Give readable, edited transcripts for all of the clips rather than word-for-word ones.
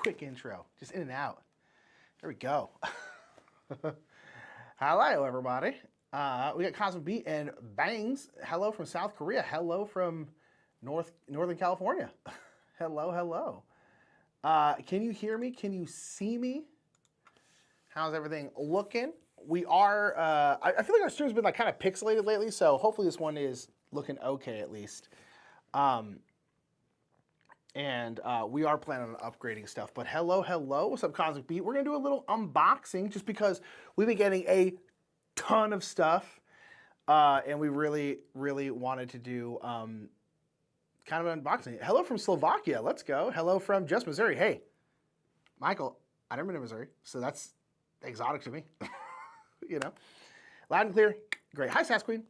quick intro, just in and out. There we go. Hello, everybody. We got Cosmic Beat and Bangs. Hello from South Korea. Hello from Northern California. Hello, hello. Can you hear me? Can you see me? How's everything looking? We are, I feel like our stream's been like kind of pixelated lately, so hopefully this one is looking okay at least. We are planning on upgrading stuff. But hello, hello. What's up, Cosmic Beat? We're going to do a little unboxing just because we've been getting a ton of stuff. And we really, really wanted to do kind of an unboxing. Hello from Slovakia. Let's go. Hello from just Missouri. Hey, Michael, I've never been to Missouri, so that's exotic to me. You know, loud and clear. Great. Hi, Sass Queen.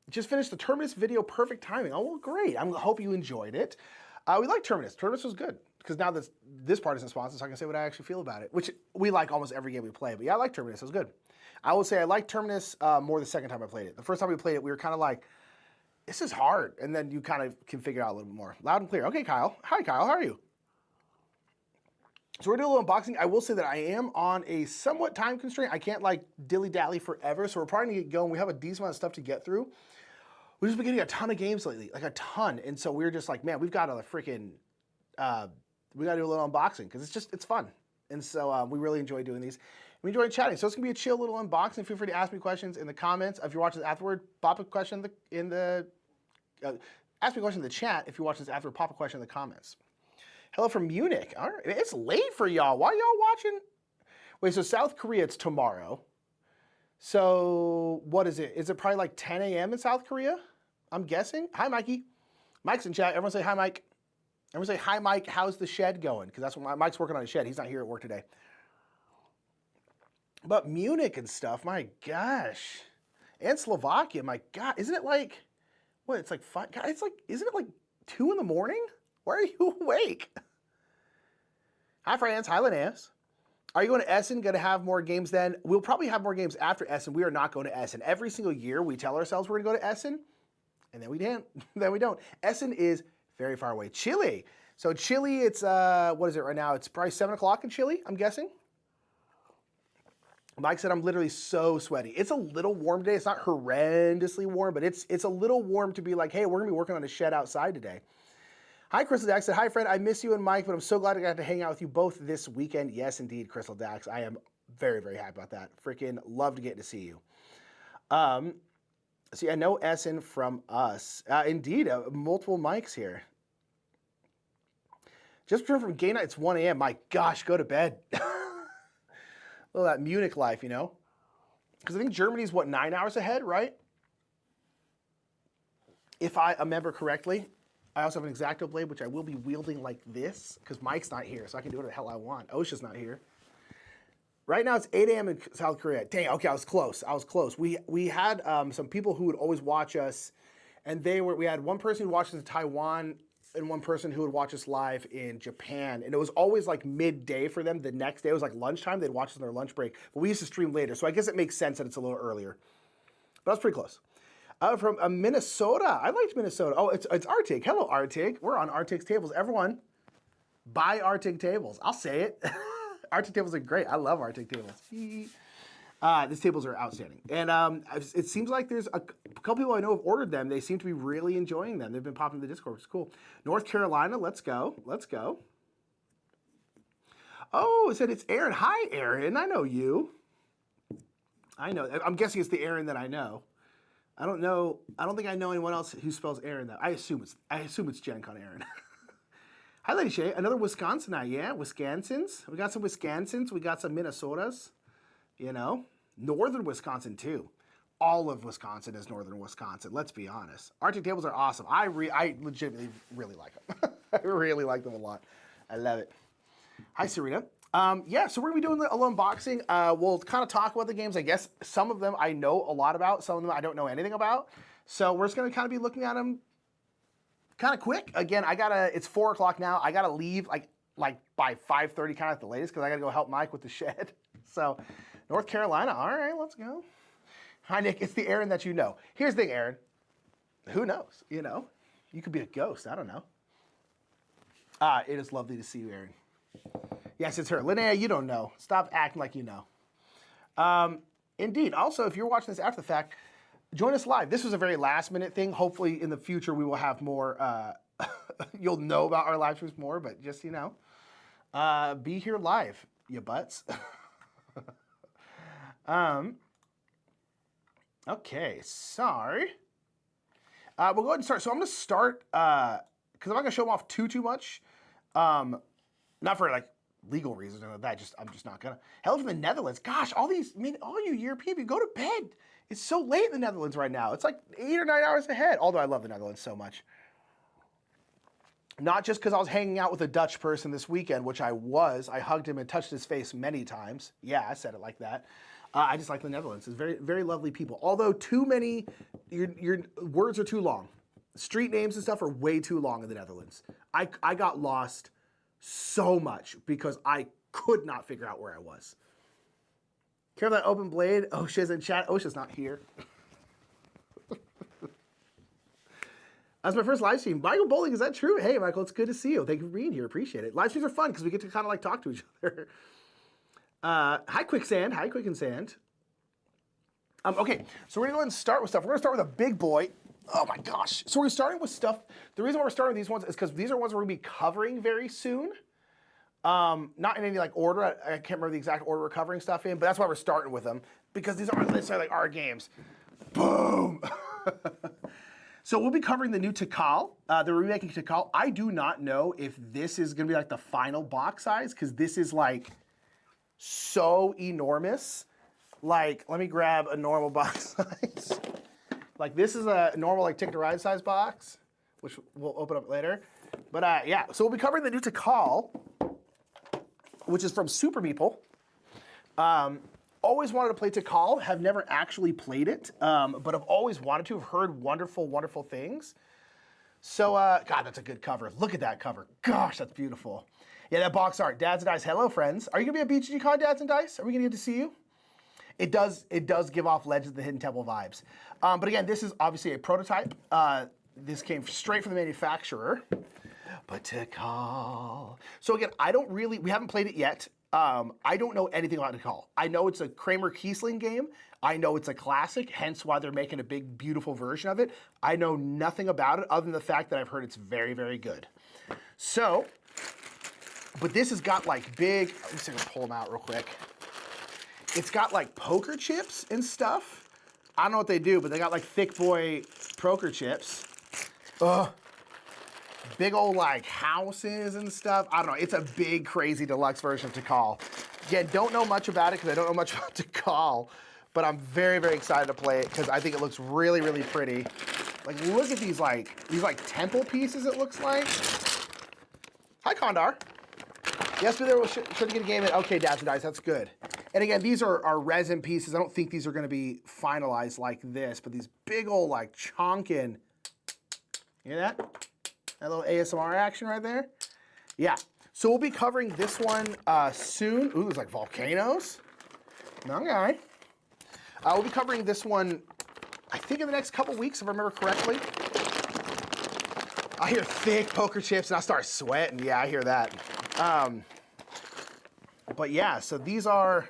Just finished the Terminus video, perfect timing. Oh, well, great. I hope you enjoyed it. We like Terminus. Terminus was good because now this part isn't sponsored, so I can say what I actually feel about it, which we like almost every game we play. But yeah, I like Terminus. It was good. I will say I like Terminus more the second time I played it. The first time we played it, we were kind of like, this is hard. And then you kind of can figure it out a little bit more. Loud and clear. Okay, Kyle. Hi, Kyle. How are you? So we're doing a little unboxing. I will say that I am on a somewhat time constraint. I can't like dilly-dally forever, so we're probably going to get going. We have a decent amount of stuff to get through. We've just been getting a ton of games lately, like a ton. And so we're just like, man, we've got to freaking, we got to do a little unboxing because it's fun. And so we really enjoy doing these. We enjoy chatting. So it's going to be a chill little unboxing. Feel free to ask me questions in the comments. If you're watching this afterward, pop a question ask me a question in the chat. If you're watching this afterward, pop a question in the comments. Hello from Munich. All right, it's late for y'all. Why y'all watching? Wait, so South Korea, it's tomorrow. So what is it? Is it probably like 10 a.m. in South Korea? I'm guessing. Hi, Mikey. Mike's in chat. Everyone say hi, Mike. Everyone say hi, Mike. How's the shed going? Because that's what Mike's working on a shed. He's not here at work today. But Munich and stuff, my gosh. And Slovakia, my God. Isn't it like, what, it's like 5, God, it's like, isn't it like 2 in the morning? Why are you awake? Hi, France. Hi, Linnaeus. Are you going to Essen? Going to have more games then? We'll probably have more games after Essen. We are not going to Essen. Every single year we tell ourselves we're going to go to Essen, and then we didn't. Then we don't. Essen is very far away. Chile. So Chile, it's, what is it right now? It's probably 7 o'clock in Chile, I'm guessing. Mike said I'm literally so sweaty. It's a little warm today. It's not horrendously warm, but it's a little warm to be like, hey, we're going to be working on a shed outside today. Hi, Crystal Dax said, hi, friend. I miss you and Mike, but I'm so glad I got to hang out with you both this weekend. Yes, indeed, Crystal Dax. I am very, very happy about that. Freaking love to get to see you. See, I know Essen from us. Indeed, multiple mics here. Just returned from game night. It's 1 a.m. My gosh, go to bed. Well, that Munich life, you know? Because I think Germany's, what, 9 hours ahead, right? If I remember correctly. I also have an X-Acto blade, which I will be wielding like this, because Mike's not here, so I can do whatever the hell I want. OSHA's not here. Right now, it's 8 a.m. in South Korea. Dang, okay, I was close. I was close. We had some people who would always watch us, and we had one person who watched us in Taiwan, and one person who would watch us live in Japan. And it was always like midday for them. The next day, it was like lunchtime. They'd watch us on their lunch break. But we used to stream later, so I guess it makes sense that it's a little earlier. But I was pretty close. From Minnesota. I liked Minnesota. Oh, it's Artig. Hello, Artig. We're on Artig's tables. Everyone, buy Artig tables. I'll say it. Artig tables are great. I love Artig tables. These tables are outstanding. And it seems like there's a couple people I know have ordered them. They seem to be really enjoying them. They've been popping in the Discord, which is cool. North Carolina, let's go. Let's go. Oh, it said it's Aaron. Hi, Aaron. I know you. I know. I'm guessing it's the Aaron that I know. I don't know. I don't think I know anyone else who spells Aaron that. I assume it's Gen Con Aaron. Hi, Lady Shay. Another Wisconsinite. Yeah, Wisconsins. We got some Wisconsins. We got some Minnesotas. You know, northern Wisconsin too. All of Wisconsin is northern Wisconsin. Let's be honest. Arctic tables are awesome. I legitimately really like them. I really like them a lot. I love it. Hi, Serena. Yeah, so we're going to be doing a little unboxing. We'll kind of talk about the games. I guess some of them I know a lot about. Some of them I don't know anything about. So we're just going to kind of be looking at them kind of quick. Again, it's 4 o'clock now. I got to leave like by 5:30 kind of at the latest because I got to go help Mike with the shed. So North Carolina. All right, let's go. Hi, Nick. It's the Aaron that you know. Here's the thing, Aaron. Who knows? You know, you could be a ghost. I don't know. It is lovely to see you, Aaron. Yes, it's her. Linnea, you don't know. Stop acting like you know. Indeed. Also, if you're watching this after the fact, join us live. This was a very last-minute thing. Hopefully, in the future, we will have more. You'll know about our live streams more, but just, you know, be here live, you butts. Okay, sorry. We'll go ahead and start. So I'm going to start, because I'm not going to show them off too much. Not for, like, legal reasons or that. I'm just not going to. Hello from the Netherlands. Gosh, all you European people, go to bed. It's so late in the Netherlands right now. It's like 8 or 9 hours ahead. Although I love the Netherlands so much. Not just because I was hanging out with a Dutch person this weekend, which I was. I hugged him and touched his face many times. Yeah, I said it like that. I just like the Netherlands. It's very, very lovely people. Although too many, your words are too long. Street names and stuff are way too long in the Netherlands. I got lost so much because I could not figure out where I was. Care of that open blade? Osha's in chat. Osha's not here. That's my first live stream. Michael Bowling, is that true? Hey, Michael, it's good to see you. Thank you for being here. Appreciate it. Live streams are fun because we get to kind of like talk to each other. Hi, Quicksand. Hi, Quick and Sand. Okay, so we're going to go ahead and start with stuff. We're going to start with a big boy. Oh, my gosh. So we're starting with stuff. The reason why we're starting with these ones is because these are ones we're going to be covering very soon. Not in any like order. I can't remember the exact order we're covering stuff in, but that's why we're starting with them. Because these aren't necessarily like our games. Boom! So we'll be covering the new Tikal, the remaking Tikal. I do not know if this is going to be like the final box size, because this is like so enormous. Like, let me grab a normal box size. Like, this is a normal like Ticket to Ride size box, which we'll open up later. But yeah, so we'll be covering the new Tikal, which is from Super Meeple. Always wanted to play Tikal, have never actually played it, but I've always wanted to, have heard wonderful, wonderful things. So, God, that's a good cover. Look at that cover. Gosh, that's beautiful. Yeah, that box art. Dads and Dice. Hello, friends. Are you going to be at BGG Dads and Dice? Are we going to get to see you? It does give off Legends of the Hidden Temple vibes. But again, this is obviously a prototype. This came straight from the manufacturer. But Tikal. So again, we haven't played it yet. I don't know anything about Tikal. I know it's a Kramer Kiesling game. I know it's a classic, hence why they're making a big, beautiful version of it. I know nothing about it other than the fact that I've heard it's very, very good. So, but this has got like big, let me see if I can pull them out real quick. It's got like poker chips and stuff. I don't know what they do, but they got like thick boy poker chips. Ugh. Big old like houses and stuff. I don't know. It's a big, crazy deluxe version of Tikal. Again, don't know much about it because I don't know much about Tikal, but I'm very, very excited to play it because I think it looks really, really pretty. Like, look at these like temple pieces. It looks like. Hi, Kondar. Yes, but there was should get a game in. Okay, Dads and Dice. That's good. And again, these are resin pieces. I don't think these are going to be finalized like this, but these big old like chonkin. You hear that? That little ASMR action right there. Yeah. So we'll be covering this one soon. Ooh, there's like volcanoes. Okay. We'll be covering this one, I think, in the next couple weeks, if I remember correctly. I hear thick poker chips and I start sweating. Yeah, I hear that. But yeah, so these are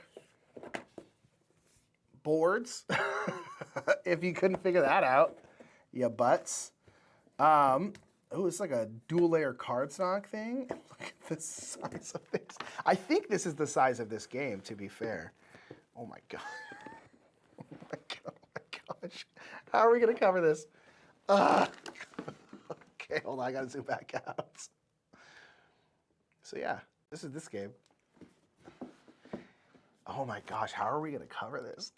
boards. If you couldn't figure that out, you butts. Oh, it's like a dual layer cardstock thing. Look at the size of this. I think this is the size of this game, to be fair. Oh my God. Oh my God. Oh my gosh. How are we going to cover this? Okay, hold on. I got to zoom back out. So yeah, this is this game. Oh my gosh. How are we going to cover this?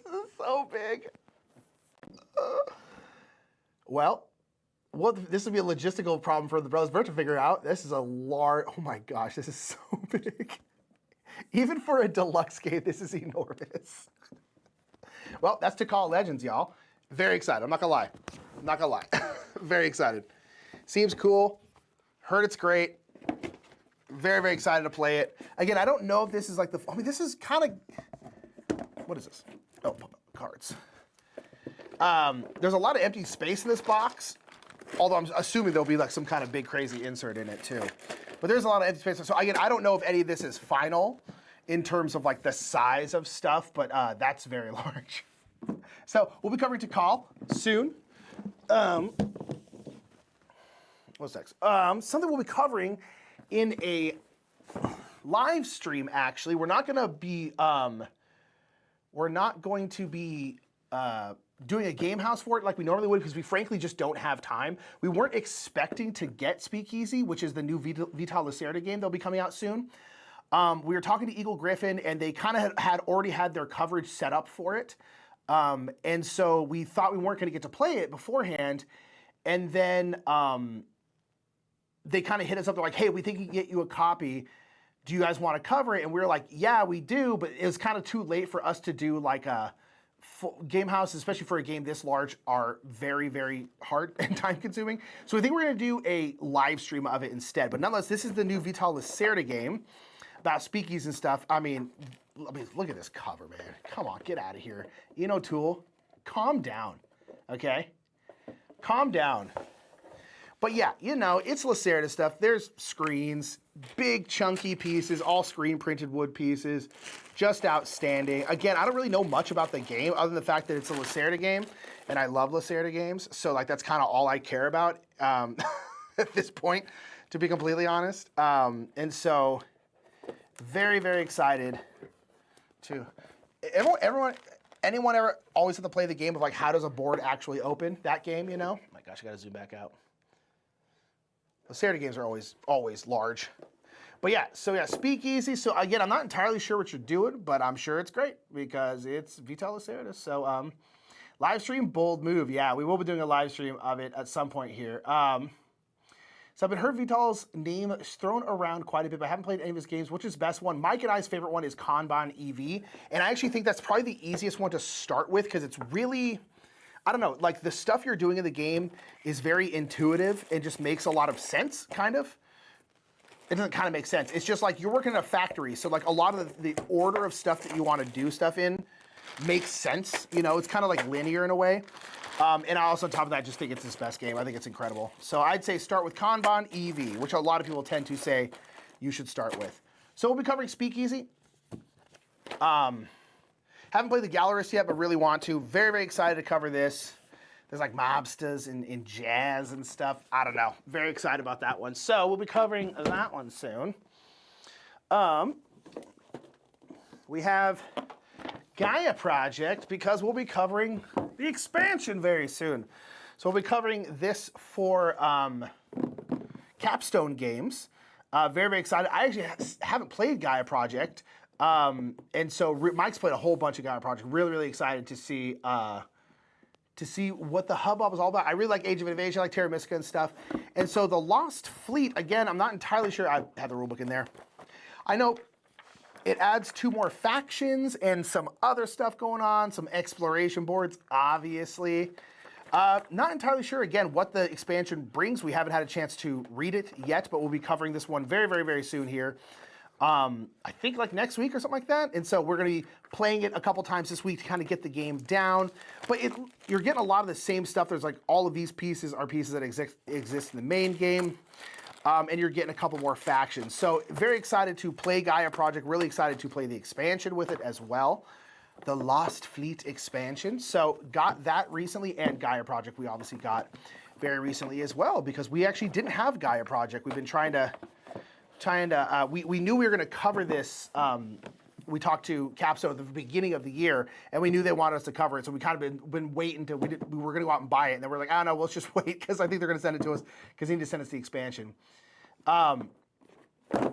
This is so big. Well, this would be a logistical problem for the Brothers Burt to figure out. This is a large, oh my gosh, this is so big. Even for a deluxe game, this is enormous. Well, that's Tikal Legends, y'all. Very excited, I'm not gonna lie. I'm not gonna lie. Very excited. Seems cool, heard it's great. Very, very excited to play it. Again, I don't know if this is like this is kind of, what is this? Oh, cards. There's a lot of empty space in this box. Although I'm assuming there'll be like some kind of big crazy insert in it too. But there's a lot of empty space. So again, I don't know if any of this is final in terms of like the size of stuff, but that's very large. So we'll be covering Tikal soon. What's next? Something we'll be covering in a live stream. Actually, we're not going to be doing a game house for it like we normally would because we frankly just don't have time. We weren't expecting to get Speakeasy, which is the new Vital Lacerda game that'll be coming out soon. We were talking to Eagle Griffin, and they kind of had already had their coverage set up for it. And so we thought we weren't going to get to play it beforehand. And then they kind of hit us up. They're like, hey, we think we can get you a copy. Do you guys want to cover it? And we were like, yeah, we do. But it was kind of too late for us to do like a game house, especially for a game this large, are very, very hard and time consuming. So I think we're going to do a live stream of it instead. But nonetheless, this is the new Vital Lacerda game about speakeasies and stuff. I mean, look at this cover, man. Come on, get out of here. Tool, calm down, okay? Calm down. But yeah, it's Lacerda stuff. There's screens, big chunky pieces, all screen printed wood pieces, just outstanding. Again, I don't really know much about the game other than the fact that it's a Lacerda game, and I love Lacerda games. So like that's kind of all I care about at this point, to be completely honest. And so very, very excited to anyone ever always have to play the game of like how does a board actually open that game, Oh my gosh, I gotta zoom back out. Lacerda games are always large. But yeah, so yeah, Speakeasy. So again, I'm not entirely sure what you're doing, but I'm sure it's great because it's Vital Lacerda. So live stream, bold move. Yeah, we will be doing a live stream of it at some point here. So I've been heard Vital's name thrown around quite a bit, but I haven't played any of his games. Which is the best one? Mike and I's favorite one is Kanban EV. And I actually think that's probably the easiest one to start with because it's really, I don't know, like the stuff you're doing in the game is very intuitive and just makes a lot of sense, kind of. It doesn't kind of make sense. It's just like you're working in a factory. So like a lot of the order of stuff that you want to do stuff in makes sense. It's kind of like linear in a way. And I also, on top of that, just think it's his best game. I think it's incredible. So I'd say start with Kanban EV, which a lot of people tend to say you should start with. So we'll be covering Speakeasy. Haven't played the Gallerist yet, but really want to. Very, very excited to cover this. There's like mobsters and jazz and stuff. I don't know. Very excited about that one. So we'll be covering that one soon. We have Gaia Project because we'll be covering the expansion very soon. So we'll be covering this for Capstone Games. Very, very excited. I actually haven't played Gaia Project. And so Mike's played a whole bunch of Gaia Project. Really, really excited to see what the hubbub is all about. I really like Age of Invasion, I like Terra Mystica and stuff. And so the Lost Fleet, again, I'm not entirely sure. I have the rulebook in there. I know it adds 2 more factions and some other stuff going on, some exploration boards, obviously. Not entirely sure, again, what the expansion brings. We haven't had a chance to read it yet, but we'll be covering this one very, very, very soon here. I think like next week or something like that. And so we're going to be playing it a couple times this week to kind of get the game down. But you're getting a lot of the same stuff. There's like all of these pieces are pieces that exist in the main game. And you're getting a couple more factions. So very excited to play Gaia Project. Really excited to play the expansion with it as well. The Lost Fleet expansion. So got that recently, and Gaia Project we obviously got very recently as well because we actually didn't have Gaia Project. We've been trying to we knew we were going to cover this. We talked to Capstone at the beginning of the year, and we knew they wanted us to cover it. So we kind of been waiting until we were going to go out and buy it. And then we're like, oh no, let's just wait because I think they're going to send it to us because they need to send us the expansion.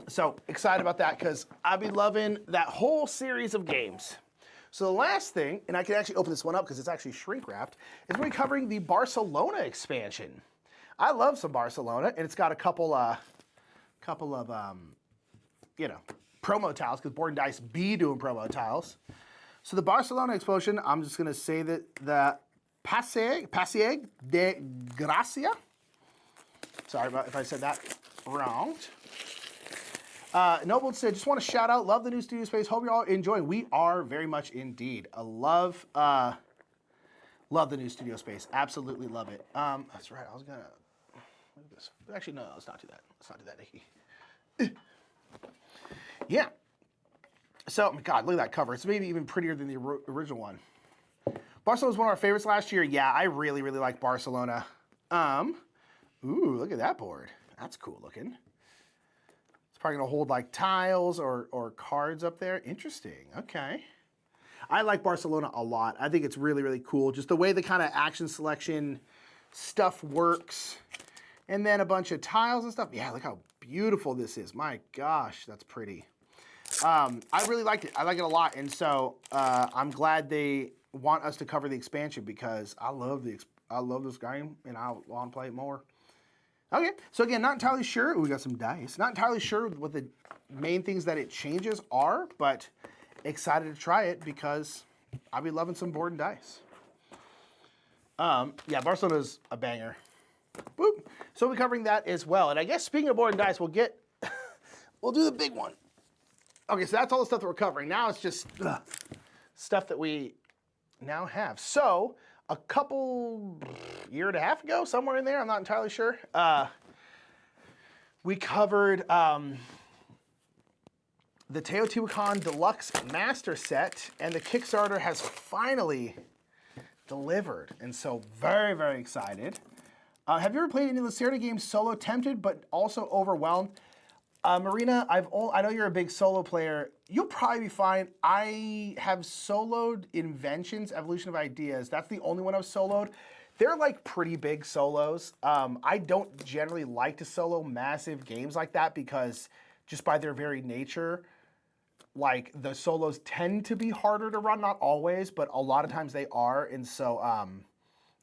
So excited about that because I've been loving that whole series of games. So the last thing, and I can actually open this one up because it's actually shrink wrapped, is we're covering the Barcelona expansion. I love some Barcelona, and it's got a couple of promo tiles, because Board and Dice be doing promo tiles. So the Barcelona expansion, I'm just going to say that the Passeig de Gracia. Sorry about if I said that wrong. Noble said, just want to shout out, love the new studio space. Hope you're all enjoying. We are very much indeed. I love the new studio space. Absolutely love it. That's right. I was going to Look at this. Actually, no, let's not do that. Let's not do that, Nikki. Yeah. So, God, look at that cover. It's maybe even prettier than the original one. Barcelona was one of our favorites last year. Yeah, I really, really like Barcelona. Ooh, look at that board. That's cool looking. It's probably gonna hold like tiles or cards up there. Interesting, okay. I like Barcelona a lot. I think it's really, really cool. Just the way the kind of action selection stuff works. And then a bunch of tiles and stuff. Yeah, look how beautiful this is. My gosh, that's pretty. I really liked it. I like it a lot. And so I'm glad they want us to cover the expansion because I love this game and I want to play it more. Okay, so again, not entirely sure. Ooh, we got some dice. Not entirely sure what the main things that it changes are, but excited to try it because I'll be loving some board and dice. Yeah, Barcelona's a banger. Boop. So we'll be covering that as well. And I guess speaking of board and dice, we'll do the big one. Okay, so that's all the stuff that we're covering. Now it's just stuff that we now have. So a couple year and a half ago, somewhere in there, I'm not entirely sure, we covered the Teotihuacan Deluxe Master Set, and the Kickstarter has finally delivered. And so very, very excited. Have you ever played any Lacerda games solo? Tempted, but also overwhelmed? Marina, I know you're a big solo player. You'll probably be fine. I have soloed Inventions, Evolution of Ideas. That's the only one I've soloed. They're like pretty big solos. I don't generally like to solo massive games like that because just by their very nature, like the solos tend to be harder to run. Not always, but a lot of times they are. And so,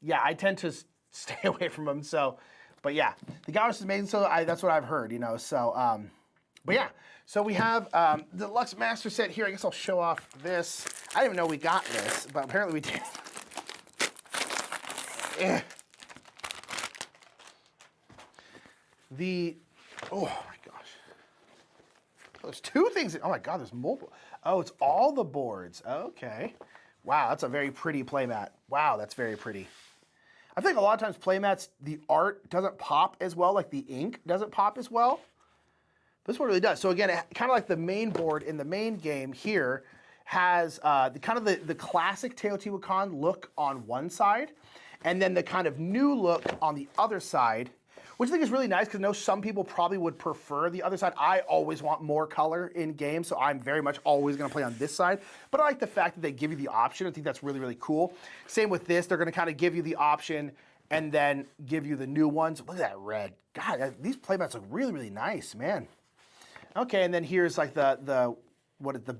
yeah, I tend to stay away from them. So, but yeah, the Gauss is amazing. So that's what I've heard, you know. So, but yeah, so we have the Deluxe Master Set here. I guess I'll show off this. I didn't even know we got this, but apparently we did. Oh my gosh. There's two things. Oh my God, there's multiple. Oh, it's all the boards. Okay. Wow, that's a very pretty playmat. Wow, that's very pretty. I think a lot of times playmats, the art doesn't pop as well, like the ink doesn't pop as well. This one really does. So again, kind of like the main board in the main game here has the classic Teotihuacan look on one side, and then the kind of new look on the other side, which I think is really nice because I know some people probably would prefer the other side. I always want more color in games, so I'm very much always going to play on this side. But I like the fact that they give you the option. I think that's really, really cool. Same with this. They're going to kind of give you the option and then give you the new ones. Look at that red. God, these playmats look really, really nice, man. Okay, and then here's like the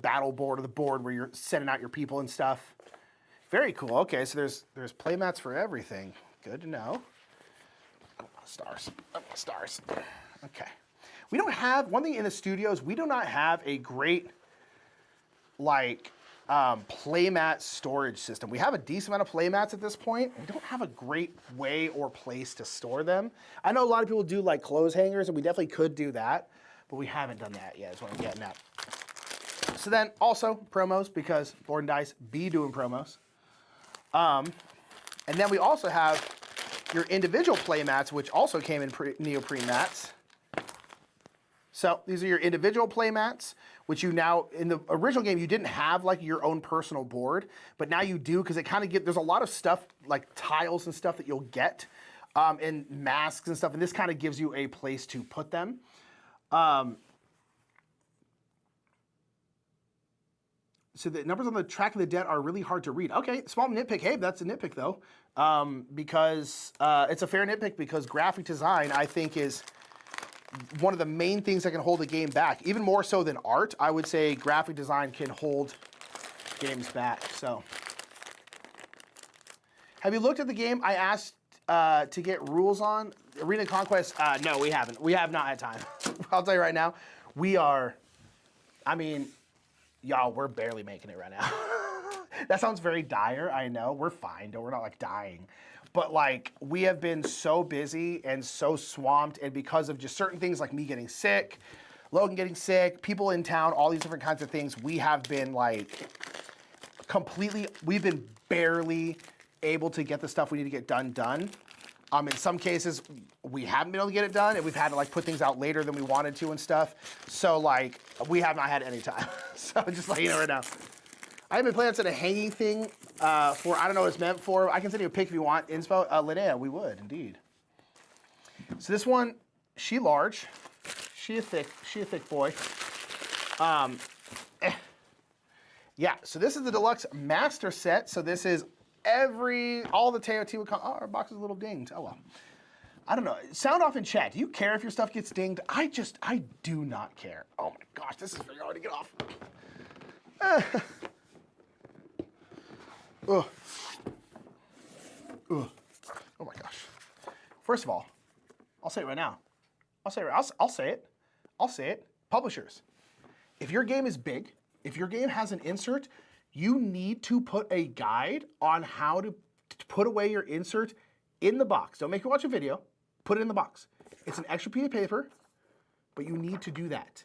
battle board or the board where you're sending out your people and stuff. Very cool. Okay, so there's playmats for everything. Good to know. Stars. Stars. Okay. We don't have, one thing in the studios, we do not have a great, like, playmat storage system. We have a decent amount of playmats at this point. We don't have a great way or place to store them. I know a lot of people do, like, clothes hangers, and we definitely could do that, but we haven't done that yet, is what I'm getting at. So then, also, promos, because Board and Dice be doing promos. And then we also have your individual play mats, which also came in neoprene mats. So these are your individual play mats, which you now, in the original game, you didn't have like your own personal board, but now you do because it kind of there's a lot of stuff like tiles and stuff that you'll get and masks and stuff, and this kind of gives you a place to put them. So the numbers on the track of the dead are really hard to read. Okay, small nitpick. Hey, that's a nitpick though, because it's a fair nitpick because graphic design, I think, is one of the main things that can hold a game back. Even more so than art, I would say graphic design can hold games back. So, have you looked at the game I asked to get rules on? Arena Conquest? No, we haven't. We have not had time. I'll tell you right now, we are, I mean, y'all, we're barely making it right now. That sounds very dire, I know. We're fine, we're not like dying. But like, we have been so busy and so swamped, and because of just certain things like me getting sick, Logan getting sick, people in town, all these different kinds of things, we have been like we've been barely able to get the stuff we need to get done. In some cases, we haven't been able to get it done, and we've had to like put things out later than we wanted to and stuff. So like, we have not had any time. So just letting you know right now. I have been planning on a hanging thing for, I don't know what it's meant for. I can send you a pic if you want. Inspo, Linnea, we would, indeed. So this one, she large. She a thick boy. Yeah, so this is the deluxe master set. So this is all the Teotihuacan. Oh, our box is a little dinged. Oh well. I don't know. Sound off in chat. Do you care if your stuff gets dinged? I do not care. Oh my gosh, this is very hard to get off. Ugh. Ugh. Oh my gosh. First of all, I'll say it right now. I'll say it. Publishers, if your game is big, if your game has an insert, you need to put a guide on how to put away your insert in the box. Don't make me watch a video. Put it in the box. It's an extra piece of paper, but you need to do that.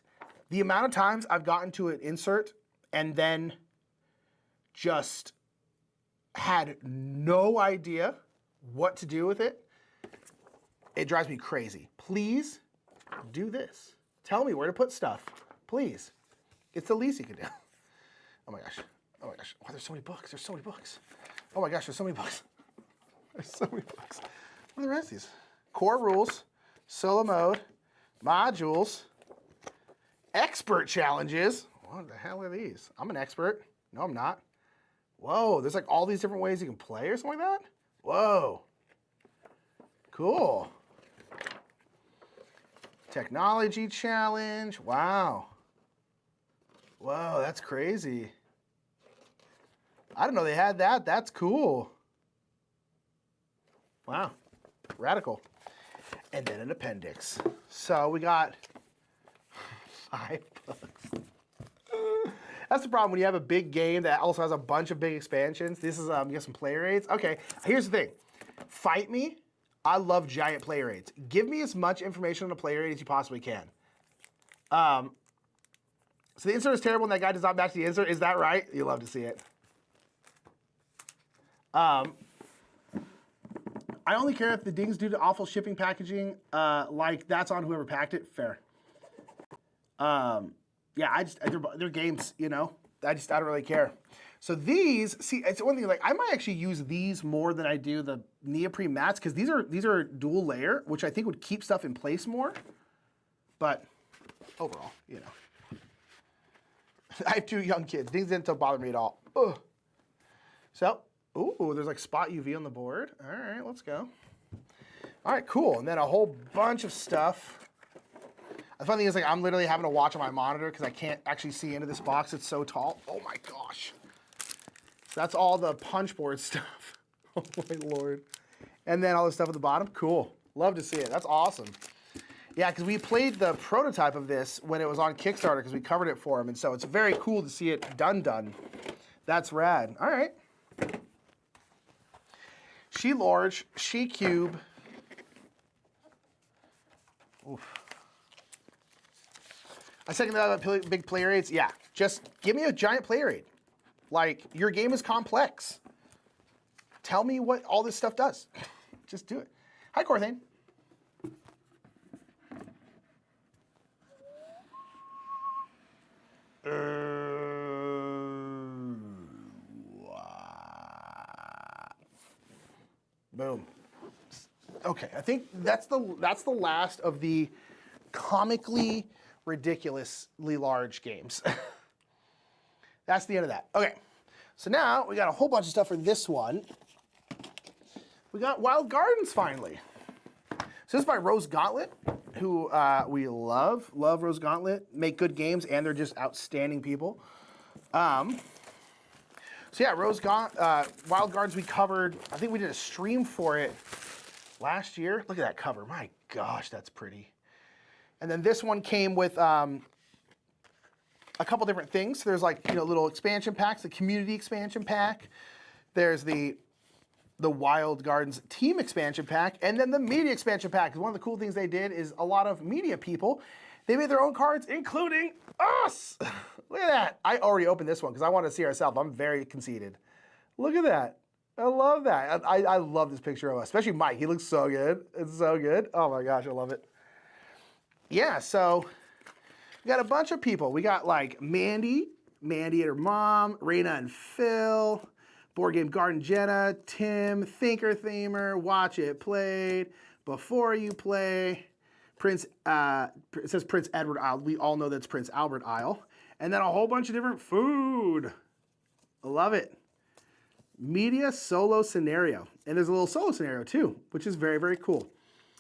The amount of times I've gotten to an insert and then just had no idea what to do with it, it drives me crazy. Please do this. Tell me where to put stuff. Please. It's the least you can do. Oh my gosh. Oh my gosh. Oh, there's so many books. There's so many books. Oh my gosh, there's so many books. There's so many books. What are the rest of these? Core rules, solo mode, modules, expert challenges. What the hell are these? I'm an expert. No, I'm not. Whoa, there's like all these different ways you can play or something like that? Whoa. Cool. Technology challenge. Wow. Whoa, that's crazy. I didn't know they had that. That's cool. Wow. Radical. And then an appendix. So we got 5 books. That's the problem when you have a big game that also has a bunch of big expansions. This is, you got some player aids. Okay, here's the thing. Fight me. I love giant player aids. Give me as much information on the player aid as you possibly can. So the insert is terrible and that guy does not match the insert. Is that right? You love to see it. I only care if the ding's due to awful shipping packaging. Like that's on whoever packed it. Fair. Yeah, they're games, you know. I don't really care. So these, see, it's one thing. Like I might actually use these more than I do the neoprene mats because these are dual layer, which I think would keep stuff in place more. But overall, you know, I have 2 young kids. Things didn't bother me at all. Ugh. So, ooh, there's like spot UV on the board. All right, let's go. All right, cool. And then a whole bunch of stuff. The funny thing is, like, I'm literally having to watch on my monitor because I can't actually see into this box. It's so tall. Oh my gosh. So that's all the punch board stuff. Oh my Lord. And then all the stuff at the bottom. Cool. Love to see it. That's awesome. Yeah, because we played the prototype of this when it was on Kickstarter because we covered it for him. And so it's very cool to see it done. That's rad. All right. She large, she cube. Oof. I second that about big player aids. Yeah, just give me a giant player aid. Like, your game is complex. Tell me what all this stuff does. Just do it. Hi, Corthane. Boom. Okay, I think that's the last of the comically ridiculously large games. That's the end of that. Okay, so now we got a whole bunch of stuff for this one. We got Wild Gardens finally. So this is by Rose Gauntlet, who we love Rose Gauntlet, make good games, and they're just outstanding people. So yeah, Wild Gardens we covered, I think we did a stream for it last year. Look at that cover, my gosh, that's pretty. And then this one came with a couple different things. So there's like, you know, little expansion packs, the community expansion pack. There's the Wild Gardens team expansion pack, and then the media expansion pack. One of the cool things they did is a lot of media people, they made their own cards, including us. Look at that. I already opened this one because I want to see ourselves. I'm very conceited. Look at that. I love that. I love this picture of us, especially Mike. He looks so good. It's so good. Oh my gosh, I love it. Yeah, so we got a bunch of people. We got like Mandy and her mom, Raina and Phil, Board Game Garden Jenna, Tim, Thinker Themer, Watch It Played, Before You Play, Prince, it says Prince Edward Isle. We all know that's Prince Albert Isle. And then a whole bunch of different food. I love it. Media solo scenario. And there's a little solo scenario too, which is very, very cool.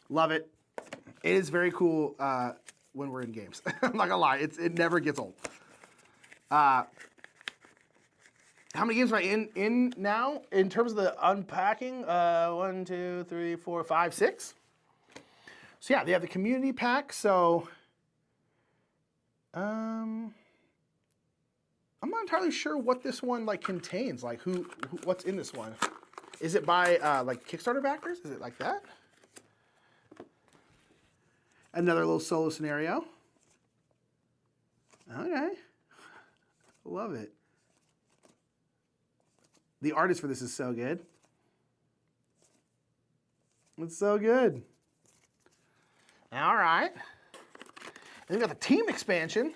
Love it. It is very cool when we're in games. I'm not gonna lie, it never gets old. How many games am I in now? In terms of the unpacking, 1, 2, 3, 4, 5, 6. So yeah, they have the community pack. So I'm not entirely sure what this one like contains. Like what's in this one? Is it by like Kickstarter backers? Is it like that? Another little solo scenario. Okay. Love it. The artist for this is so good. It's so good. All right. And we got the team expansion.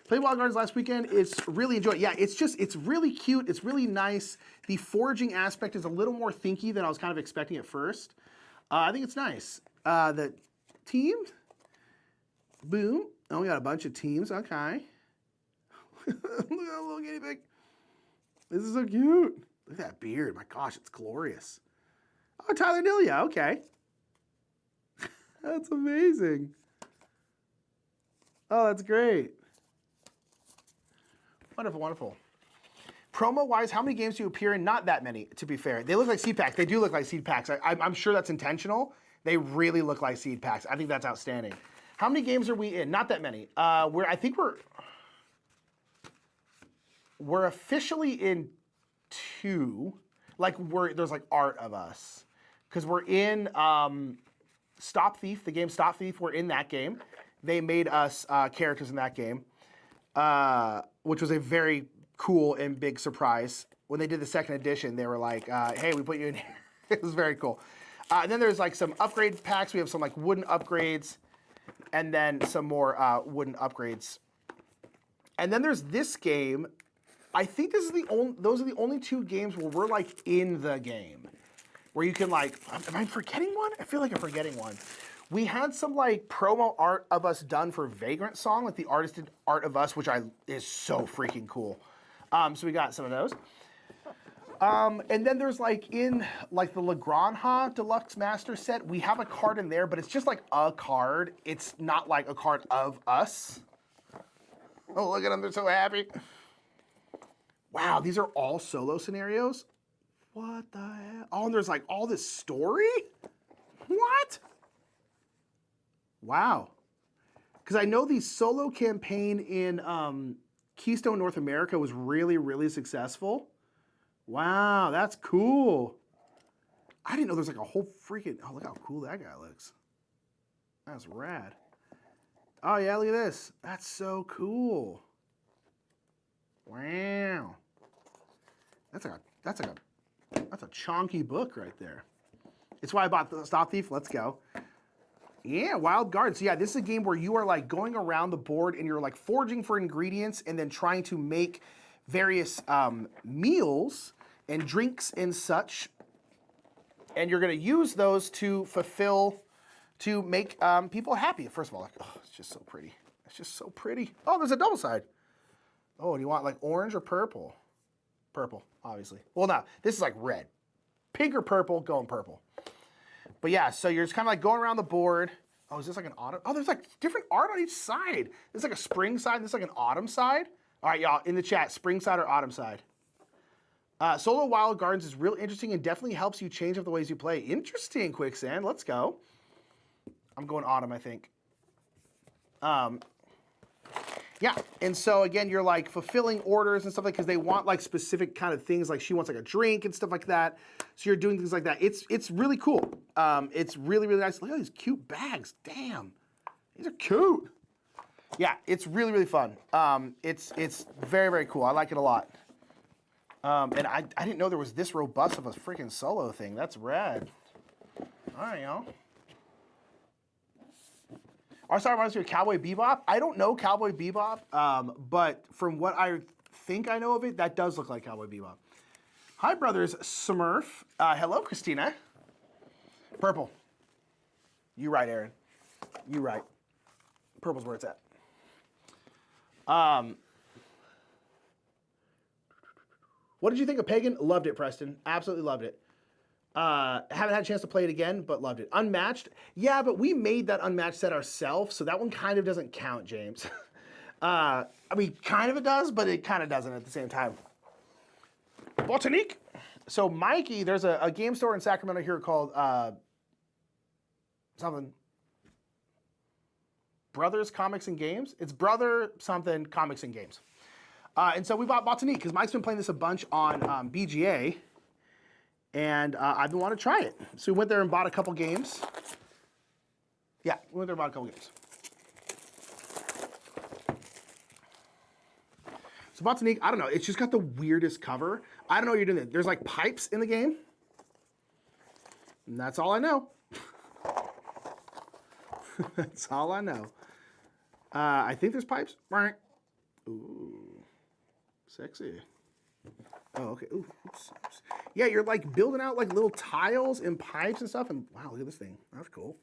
Played Wild Gardens last weekend. It's really enjoyed. Yeah, it's really cute. It's really nice. The foraging aspect is a little more thinky than I was kind of expecting at first. I think it's nice. The team. Boom. Oh, we got a bunch of teams. Okay. Look at that little guinea pig. This is so cute. Look at that beard. My gosh, it's glorious. Oh, Tyler Nilia. Okay. That's amazing. Oh, that's great. Wonderful, wonderful. Promo-wise, how many games do you appear in? Not that many, to be fair. They look like seed packs. They do look like seed packs. I'm sure that's intentional. They really look like seed packs. I think that's outstanding. How many games are we in? Not that many. I think we're officially in 2. Like there's like art of us, because we're in Stop Thief, the game Stop Thief. We're in that game. They made us characters in that game, which was a very cool and big surprise. When they did the second edition, they were like, "Hey, we put you in here." It was very cool. And then there's like some upgrade packs. We have some like wooden upgrades, and then some more wooden upgrades. And then there's this game. I think this is those are the only 2 games where we're like in the game, where you can like, am I forgetting one? I feel like I'm forgetting one. We had some like promo art of us done for Vagrant Song, like the artist did art of us, which is so freaking cool. So we got some of those. And then there's like in like the La Granja Deluxe Master Set, we have a card in there, but it's just like a card. It's not like a card of us. Oh, look at them, they're so happy. Wow, these are all solo scenarios? What the hell? Oh, and there's like all this story? What? Wow. Because I know the solo campaign in Keystone North America was really, really successful. Wow, that's cool. I didn't know there's like a whole freaking, oh, look how cool that guy looks. That's rad. Oh yeah, look at this. That's so cool. Wow. That's a chonky book right there. It's why I bought the Stop Thief. Let's go. Yeah, Wild Gardens. So yeah, this is a game where you are like going around the board and you're like foraging for ingredients and then trying to make various meals and drinks and such. And you're going to use those to make people happy. First of all, like, oh, it's just so pretty. It's just so pretty. Oh, there's a double side. Oh, do you want like orange or purple? Purple, obviously. Well, no, this is like red. Pink or purple, going purple. But yeah, so you're just kind of like going around the board. Oh, is this like an autumn? Oh, there's like different art on each side. There's like a spring side, and there's like an autumn side. All right, y'all, in the chat, spring side or autumn side. Solo Wild Gardens is real interesting and definitely helps you change up the ways you play. Interesting, Quicksand. Let's go. I'm going autumn, I think. Yeah, and so again, you're like fulfilling orders and stuff like because they want like specific kind of things. Like she wants like a drink and stuff like that. So you're doing things like that. It's really cool. It's really, really nice. Look at these cute bags. Damn, these are cute. Yeah, it's really, really fun. It's very, very cool. I like it a lot. And I didn't know there was this robust of a freaking solo thing. That's rad. All right, y'all. Our star reminds me of Cowboy Bebop. I don't know Cowboy Bebop, but from what I think I know of it, that does look like Cowboy Bebop. Hi, brothers Smurf. Hello, Christina. Purple. You right, Aaron. You right. Purple's where it's at. What did you think of Pagan? Loved it, Preston. Absolutely loved it. Haven't had a chance to play it again, but loved it. Unmatched? Yeah, but we made that Unmatched set ourselves, so that one kind of doesn't count, James. I mean, kind of it does, but it kind of doesn't at the same time. Botanique. So Mikey, there's a game store in Sacramento here called something. Brothers Comics and Games. It's Brother something Comics and Games. And so we bought Botanique because Mike's been playing this a bunch on BGA. And I've been wanting to try it. So we went there and bought a couple games. Yeah, we went there and bought a couple games. So Botanique, I don't know. It's just got the weirdest cover. I don't know what you're doing. There's like pipes in the game. And that's all I know. That's all I know. I think there's pipes. Ooh, sexy. Oh, okay. Ooh, oops. Yeah, you're like building out like little tiles and pipes and stuff. And wow, look at this thing. That's cool.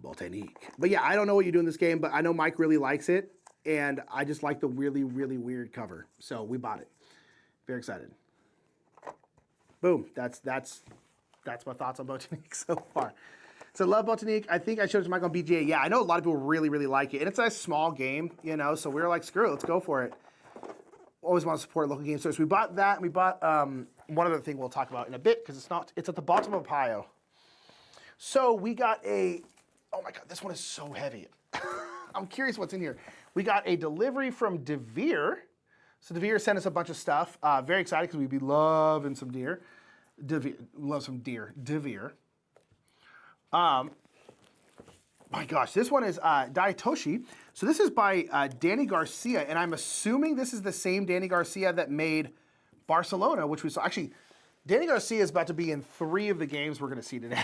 Botanique. But yeah, I don't know what you do in this game, but I know Mike really likes it. And I just like the really, really weird cover. So we bought it. Very excited. Boom. That's my thoughts on Botanique so far. So love Botanique. I think I showed it to Mike on BGA. Yeah, I know a lot of people really, really like it. And it's a small game, you know, so we were like, screw it, let's go for it. Always want to support local game stores. We bought that, and we bought one other thing we'll talk about in a bit, because it's at the bottom of a pile. So we got oh my God, this one is so heavy. I'm curious what's in here. We got a delivery from DeVere. So DeVere sent us a bunch of stuff. Very excited, because we'd be loving some deer. Love some deer. DeVere. My gosh, this one is Daitoshi. So this is by Danny Garcia, and I'm assuming this is the same Danny Garcia that made Barcelona, which we saw. Actually, Danny Garcia is about to be in 3 of the games we're going to see today.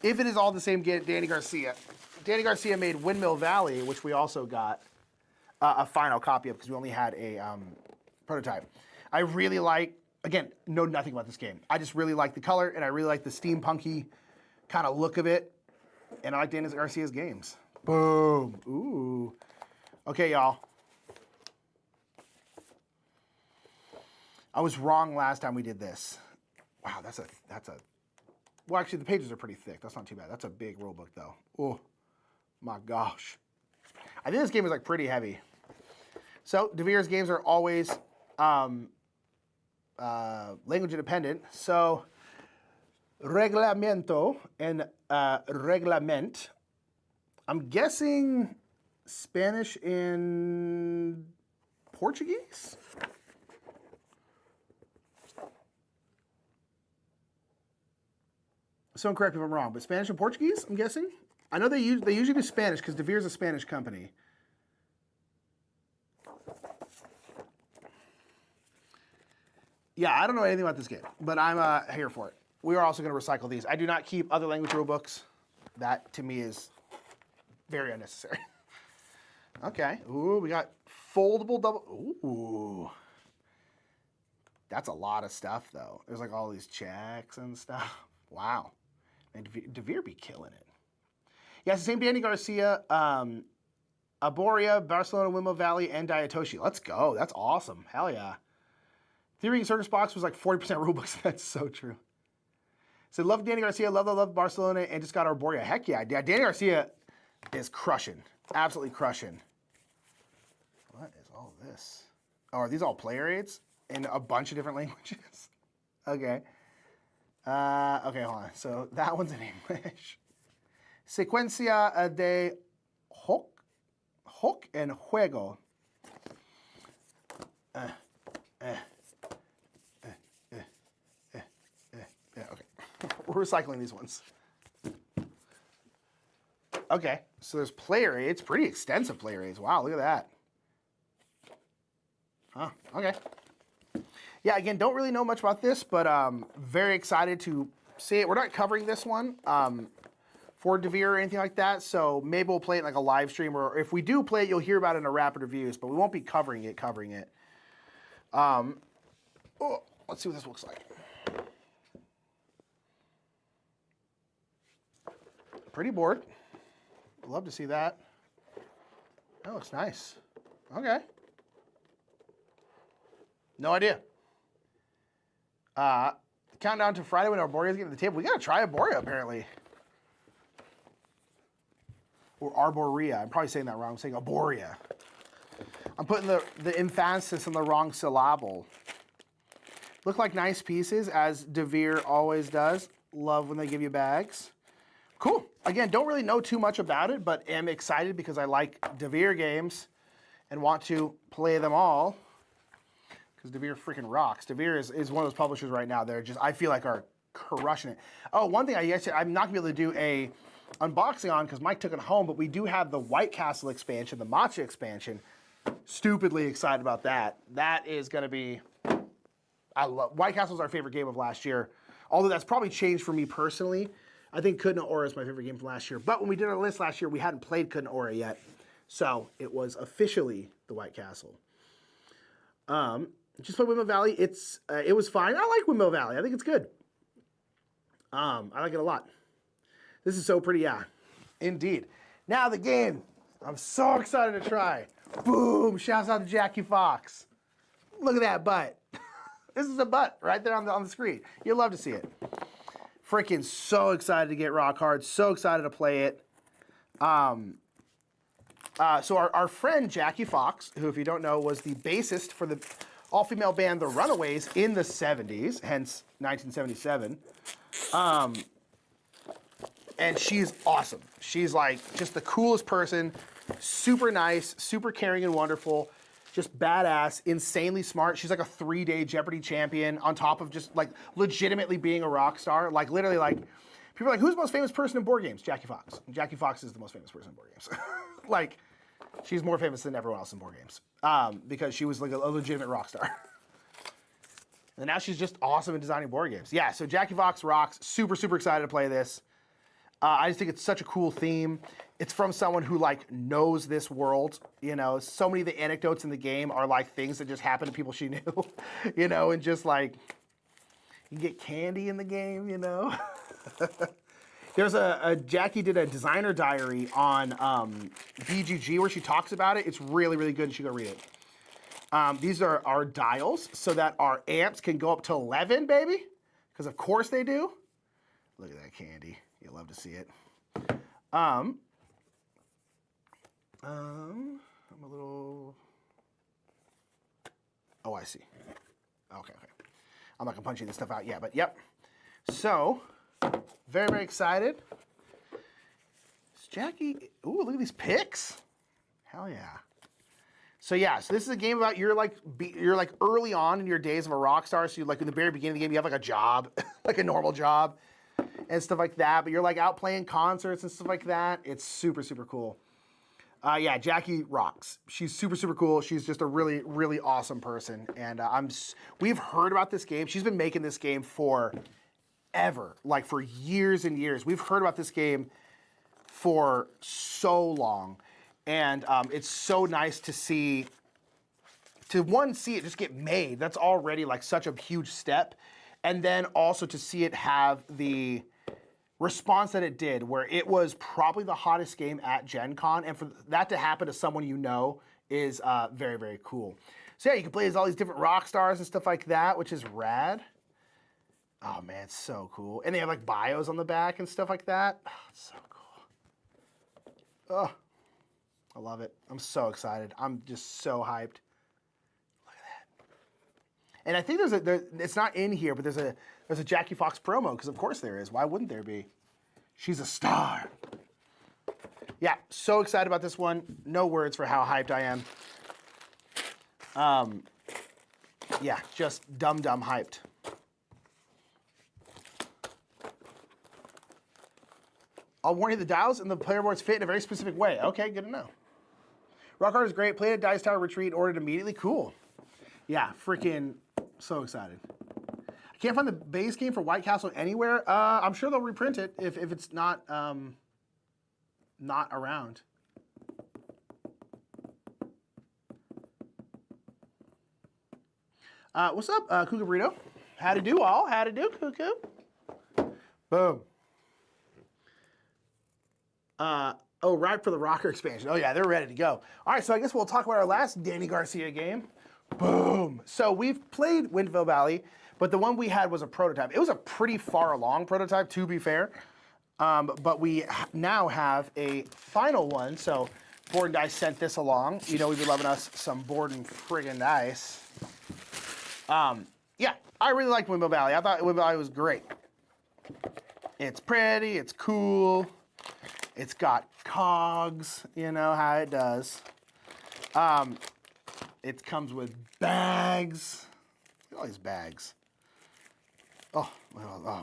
If it is all the same Danny Garcia. Danny Garcia made Windmill Valley, which we also got a final copy of because we only had a prototype. I really like, again, know nothing about this game. I just really like the color, and I really like the steampunky kind of look of it. And I like Danny Garcia's games. Boom. Ooh. Okay, y'all. I was wrong last time we did this. Wow, that's a. Well, actually, the pages are pretty thick. That's not too bad. That's a big rule book, though. Oh, my gosh. I think this game is like pretty heavy. So DeVere's games are always language independent. So reglamento and reglament. I'm guessing Spanish and Portuguese? Someone correct me if I'm wrong, but Spanish and Portuguese, I'm guessing? I know they usually do Spanish because DeVere's a Spanish company. Yeah, I don't know anything about this game, but I'm here for it. We are also going to recycle these. I do not keep other language rule books. That, to me, is very unnecessary. Okay. Ooh, we got foldable double. Ooh. That's a lot of stuff, though. There's like all these checks and stuff. Wow. And DeVere be killing it. Yeah, it's the same Danny Garcia, Aboria, Barcelona, Windmill Valley, and Daitoshi. Let's go. That's awesome. Hell yeah. Theory Circus Box was like 40% rulebooks. That's so true. So love Danny Garcia, love Barcelona, and just got Arborea. Heck yeah. Danny Garcia is crushing. Absolutely crushing. What is all this? Oh, are these all player aids in a bunch of different languages? Okay. Okay, hold on. So that one's in English. Secuencia de hook and juego. Okay. We're recycling these ones. Okay, so there's player aids, pretty extensive player aids. Wow, look at that. Huh, okay. Yeah, again, don't really know much about this, but very excited to see it. We're not covering this one for DeVere or anything like that, so maybe we'll play it in like a live stream, or if we do play it, you'll hear about it in a rapid reviews, but we won't be covering it. Oh, let's see what this looks like. Pretty board. Love to see that. That looks nice. Okay. No idea. Countdown to Friday when Arborea's getting to the table. We gotta try Arborea, apparently. Or Arborea. I'm probably saying that wrong. I'm saying Arborea. I'm putting the emphasis on the wrong syllable. Look like nice pieces, as DeVere always does. Love when they give you bags. Cool. Again, don't really know too much about it, but am excited because I like DeVere games and want to play them all. Because DeVere freaking rocks. DeVere is one of those publishers right now that are just, I feel like, are crushing it. Oh, one thing I'm not going to be able to do a unboxing on because Mike took it home, but we do have the White Castle expansion, the Matcha expansion. Stupidly excited about that. That is going to be, White Castle is our favorite game of last year. Although that's probably changed for me personally. I think Kudna Aura is my favorite game from last year. But when we did our list last year, we hadn't played Kudna Aura yet. So it was officially the White Castle. Just played Windmill Valley. It was fine. I like Windmill Valley. I think it's good. I like it a lot. This is so pretty, yeah. Indeed. Now the game. I'm so excited to try. Boom! Shouts out to Jackie Fox. Look at that butt. This is a butt right there on the screen. You'll love to see it. Freaking so excited to get Rock Hard. So excited to play it. So our friend Jackie Fox, who, if you don't know, was the bassist for the all-female band The Runaways in the 70s, hence 1977. And she's awesome. She's like just the coolest person, super nice, super caring and wonderful, just badass, insanely smart. She's like a 3-day Jeopardy champion on top of just like legitimately being a rock star. Like literally like, people are like, who's the most famous person in board games? Jackie Fox. And Jackie Fox is the most famous person in board games. Like, she's more famous than everyone else in board games because she was like a legitimate rock star. And now she's just awesome at designing board games. Yeah, so Jackie Fox rocks. Super, super excited to play this. I just think it's such a cool theme. It's from someone who like knows this world. You know, so many of the anecdotes in the game are like things that just happen to people she knew. You know, and just like, you get candy in the game, you know? There's Jackie did a designer diary on BGG where she talks about it. It's really, really good. You should go read it. These are our dials so that our amps can go up to 11, baby. Because of course they do. Look at that candy. You'll love to see it. I'm a little... Oh, I see. Okay. I'm not going to punch this stuff out yet, but yep. So... very, very excited. Is Jackie, ooh, look at these picks. Hell yeah. So yeah, so this is a game about you're like early on in your days of a rock star. So you like in the very beginning of the game, you have like a job, like a normal job and stuff like that. But you're like out playing concerts and stuff like that. It's super, super cool. Yeah, Jackie rocks. She's super, super cool. She's just a really, really awesome person. And we've heard about this game. She's been making this game for ever, like for years and years. We've heard about this game for so long, and it's so nice to see it just get made. That's already like such a huge step, and then also to see it have the response that it did, where it was probably the hottest game at Gen Con, and for that to happen to someone you know is very, very cool. So yeah, you can play as all these different rock stars and stuff like that, which is rad. Oh man, it's so cool. And they have like bios on the back and stuff like that. Oh, it's so cool. Oh, I love it. I'm so excited. I'm just so hyped. Look at that. And I think it's not in here, but there's a Jackie Fox promo, because of course there is. Why wouldn't there be? She's a star. Yeah, so excited about this one. No words for how hyped I am. Yeah, just dumb hyped. I'll warn you, the dials and the player boards fit in a very specific way. Okay, good to know. Rock Hard is great. Played at Dice Tower Retreat, ordered immediately. Cool. Yeah, freaking So excited. I can't find the base game for White Castle anywhere. I'm sure they'll reprint it if it's not around. What's up, Cuckoo Burrito? How to do, all? How to do, Cuckoo? Boom. Oh, right for the Rocker expansion. Oh, yeah, they're ready to go. All right, so I guess we'll talk about our last Danny Garcia game. Boom. So we've played Windville Valley, but the one we had was a prototype. It was a pretty far along prototype, to be fair. But we now have a final one. So Board and Dice sent this along. You know, we've been loving us some Board and friggin' Dice. Yeah, I really liked Windville Valley. I thought Windville Valley was great. It's pretty, it's cool. It's got cogs, you know how it does. It comes with bags. Look at all these bags. Oh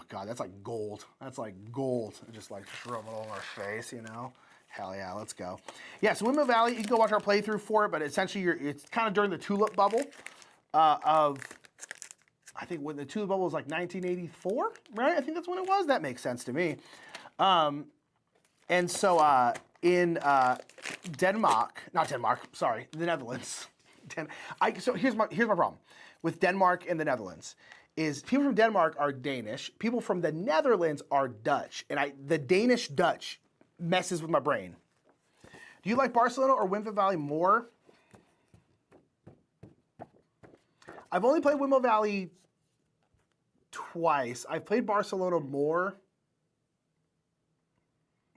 God, that's like gold. That's like gold. Just like throw it all in our face, you know? Hell yeah, let's go. Yeah, so Windmill Valley, you can go watch our playthrough for it, but essentially it's kind of during the tulip bubble of, I think when the tulip bubble was like 1984, right? I think that's when it was. That makes sense to me. And so in Denmark, not Denmark, sorry, the Netherlands. So here's my problem with Denmark and the Netherlands is people from Denmark are Danish, people from the Netherlands are Dutch, and the Danish Dutch messes with my brain. Do you like Barcelona or Windmill Valley more? I've only played Windmill Valley twice. I've played Barcelona more.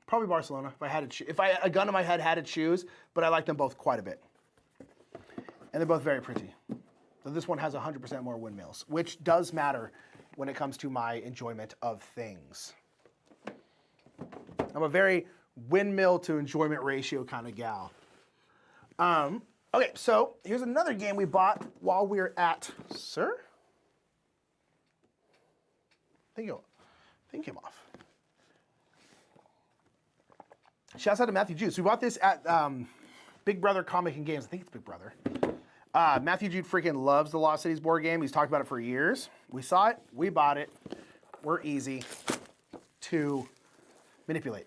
Probably Barcelona if I had to if a gun in my head had to choose, but I like them both quite a bit. And they're both very pretty. So this one has 100% more windmills, which does matter when it comes to my enjoyment of things. I'm a very windmill to enjoyment ratio kind of gal. Okay, so here's another game we bought while we were at, sir? I think it came off. Shouts out to Matthew Jude. So we bought this at Big Brother Comic and Games. I think it's Big Brother. Matthew Jude freaking loves the Lost Cities board game. He's talked about it for years. We saw it. We bought it. We're easy to manipulate.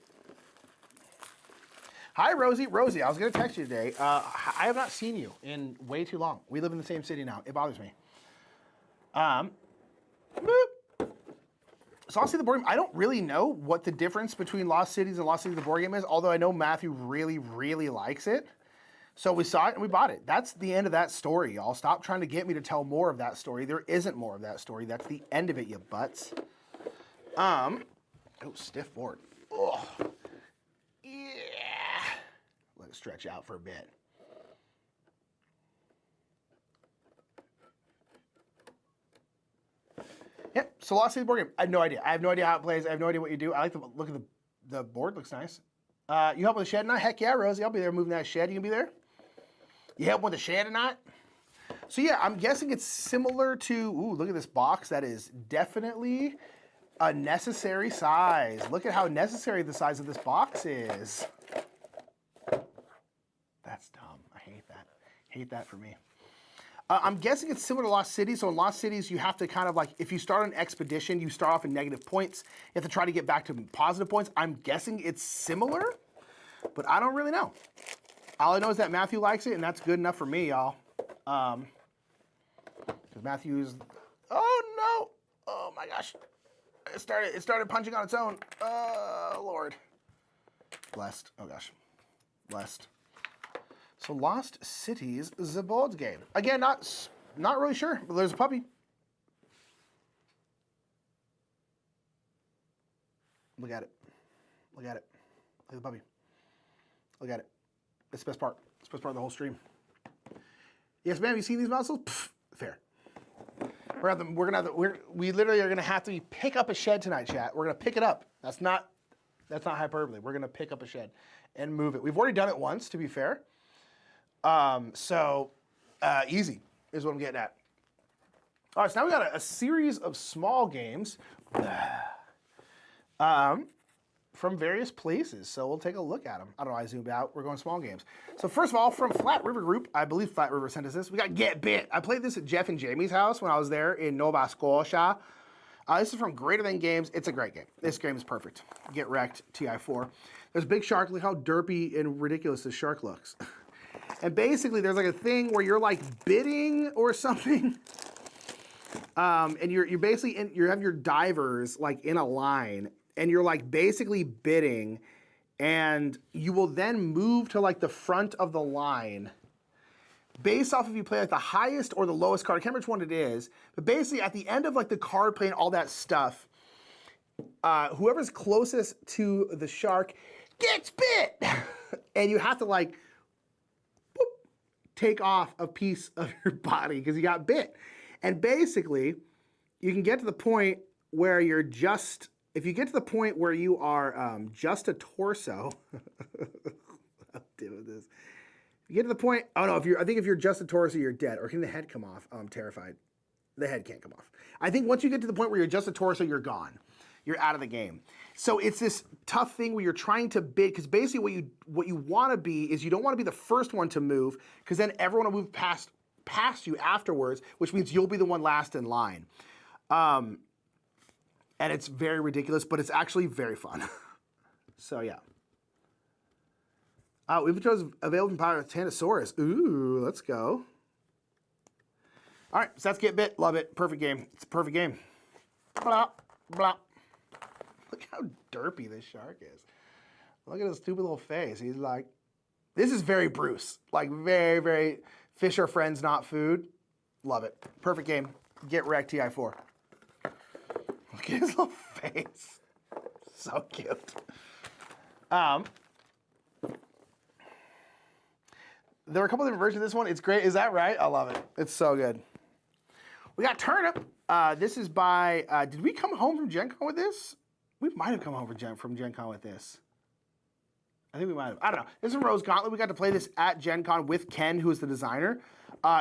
Hi, Rosie. Rosie, I was going to text you today. I have not seen you in way too long. We live in the same city now. It bothers me. So Lost Cities the board game, I don't really know what the difference between Lost Cities and Lost Cities the board game is, although I know Matthew really, really likes it. So we saw it and we bought it. That's the end of that story, y'all. Stop trying to get me to tell more of that story. There isn't more of that story. That's the end of it, you butts. Oh, stiff board. Oh, yeah. Let it stretch out for a bit. Yep, so Lost Cities board game. I have no idea. I have no idea how it plays. I have no idea what you do. I like the look of the board. Looks nice. You help with the shed tonight? Heck yeah, Rosie. I'll be there moving that shed. You can be there? You help with the shed tonight? So yeah, I'm guessing it's similar to, ooh, look at this box. That is definitely a necessary size. Look at how necessary the size of this box is. That's dumb. I hate that. Hate that for me. I'm guessing it's similar to Lost Cities. So in Lost Cities, you have to kind of like, if you start an expedition, you start off in negative points. You have to try to get back to positive points. I'm guessing it's similar, but I don't really know. All I know is that Matthew likes it, and that's good enough for me, y'all. Because Matthew's, oh no, oh my gosh. It started punching on its own. Oh, Lord. Blessed, oh gosh, blessed. So Lost Cities, the board game. Again, not really sure, but there's a puppy. Look at it. Look at it. Look at the puppy. Look at it. It's the best part. It's the best part of the whole stream. Yes, ma'am. You seen these muscles? Pfft, fair. We literally are gonna have to pick up a shed tonight, chat. We're gonna pick it up. That's not hyperbole. We're gonna pick up a shed and move it. We've already done it once, to be fair. Easy is what I'm getting at. All right, so now we got a series of small games from various places. So we'll take a look at them. I don't know, I zoomed out. We're going small games. So first of all, from Flat River Group, I believe Flat River sent us this. We got Get Bit. I played this at Jeff and Jamie's house when I was there in Nova Scotia. This is from Greater Than Games. It's a great game. This game is perfect. Get Wrecked, TI4. There's a big shark. Look how derpy and ridiculous this shark looks. And basically, there's like a thing where you're like bidding or something. And you're basically, you have your divers like in a line. And you're like basically bidding. And you will then move to like the front of the line. Based off if you play like the highest or the lowest card, I can't remember which one it is, but basically at the end of like the card play and all that stuff, whoever's closest to the shark gets bit, and you have to like boop, take off a piece of your body because you got bit, and basically you can get to the point where you're just, if you get to the point where you are just a torso, I'll deal with this. You get to the point, oh no, I think if you're just a torso, you're dead. Or can the head come off? I'm terrified. The head can't come off. I think once you get to the point where you're just a torso, you're gone. You're out of the game. So it's this tough thing where you're trying to bid, because basically what you want to be is you don't want to be the first one to move, because then everyone will move past you afterwards, which means you'll be the one last in line. And it's very ridiculous, but it's actually very fun. So yeah. We've available from Tanosaurus. Ooh, let's go. All right, so that's Get Bit. Love it. Perfect game. It's a perfect game. Blah, blah. Look how derpy this shark is. Look at his stupid little face. He's like, this is very Bruce. Like very, very fish are friends, not food. Love it. Perfect game. Get Wrecked, TI4. Look at his little face. So cute. There are a couple different versions of this one. It's great. Is that right? I love it. It's so good. We got Turnip. This is by, did we come home from Gen Con with this? We might have come home from Gen Con with this. I think we might have. I don't know. This is from Rose Gauntlet. We got to play this at Gen Con with Ken, who is the designer.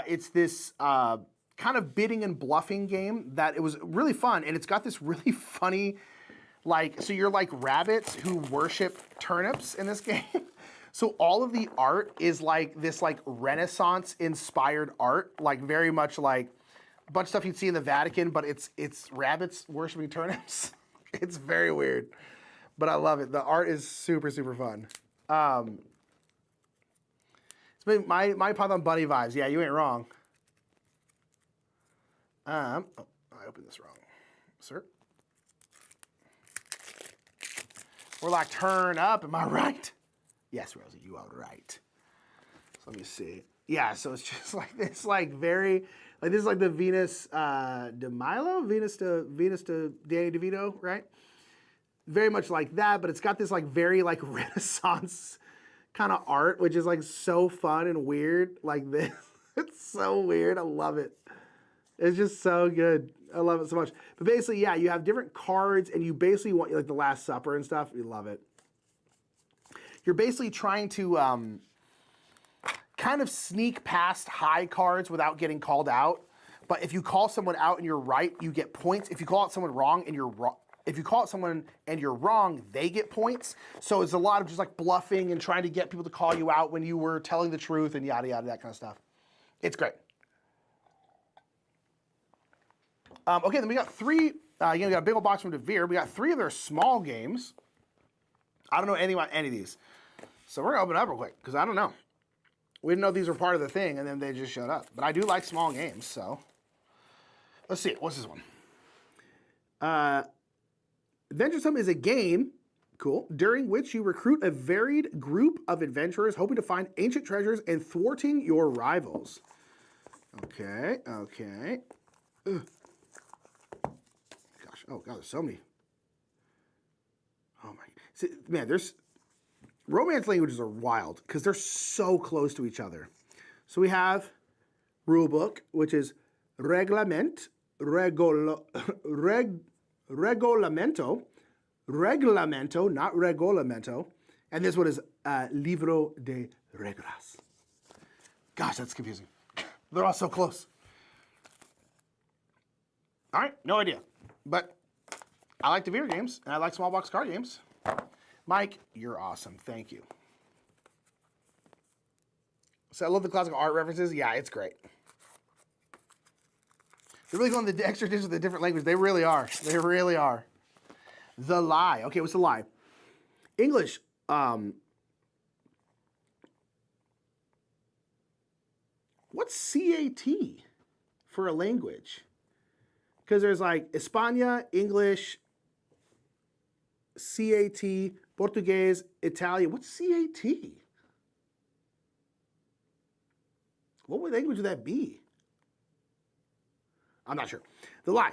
It's this kind of bidding and bluffing game that it was really fun. And it's got this really funny, like, so you're like rabbits who worship turnips in this game. So all of the art is like this like Renaissance inspired art, like very much like a bunch of stuff you'd see in the Vatican, but it's rabbits worshiping turnips. It's very weird, but I love it. The art is super, super fun. It's my Python Bunny vibes. Yeah, you ain't wrong. Oh, I opened this wrong, sir. We're like, turn up, am I right? Yes, Rosie, you are right. So let me see. Yeah, so it's just like this, like very, like this is like the Venus de Milo, Venus to Danny DeVito, right? Very much like that, but it's got this like very like Renaissance kind of art, which is like so fun and weird, like this. It's so weird. I love it. It's just so good. I love it so much. But basically, yeah, you have different cards, and you basically want like the Last Supper and stuff. You love it. You're basically trying to kind of sneak past high cards without getting called out. But if you call someone out and you're right, you get points. If you call out someone wrong and you're wrong, if you call out someone and you're wrong, they get points. So it's a lot of just like bluffing and trying to get people to call you out when you were telling the truth and yada yada, that kind of stuff. It's great. Okay, then we got three. Again, we got a big old box from DeVere. We got three of their small games. I don't know anything about any of these. So we're going to open it up real quick, because I don't know. We didn't know these were part of the thing, and then they just showed up. But I do like small games, so. Let's see. What's this one? Adventuresome is a game, cool, during which you recruit a varied group of adventurers hoping to find ancient treasures and thwarting your rivals. Okay, okay. Ugh. Gosh, oh God, there's so many. Oh my, see, man, there's, Romance languages are wild because they're so close to each other. So we have rulebook, which is reglamento, not regolamento. And this one is libro de reglas. Gosh, that's confusing. They're all so close. All right, no idea. But I like DeVere games, and I like small box card games. Mike, you're awesome. Thank you. So I love the classical art references. Yeah, it's great. They're really going the extra dishes with a different language. They really are. They really are. The Lie. Okay, what's The Lie? English. What's CAT for a language? Because there's like España, English, CAT, Portuguese, Italian. What's CAT? What language would that be? I'm not sure. The Lie.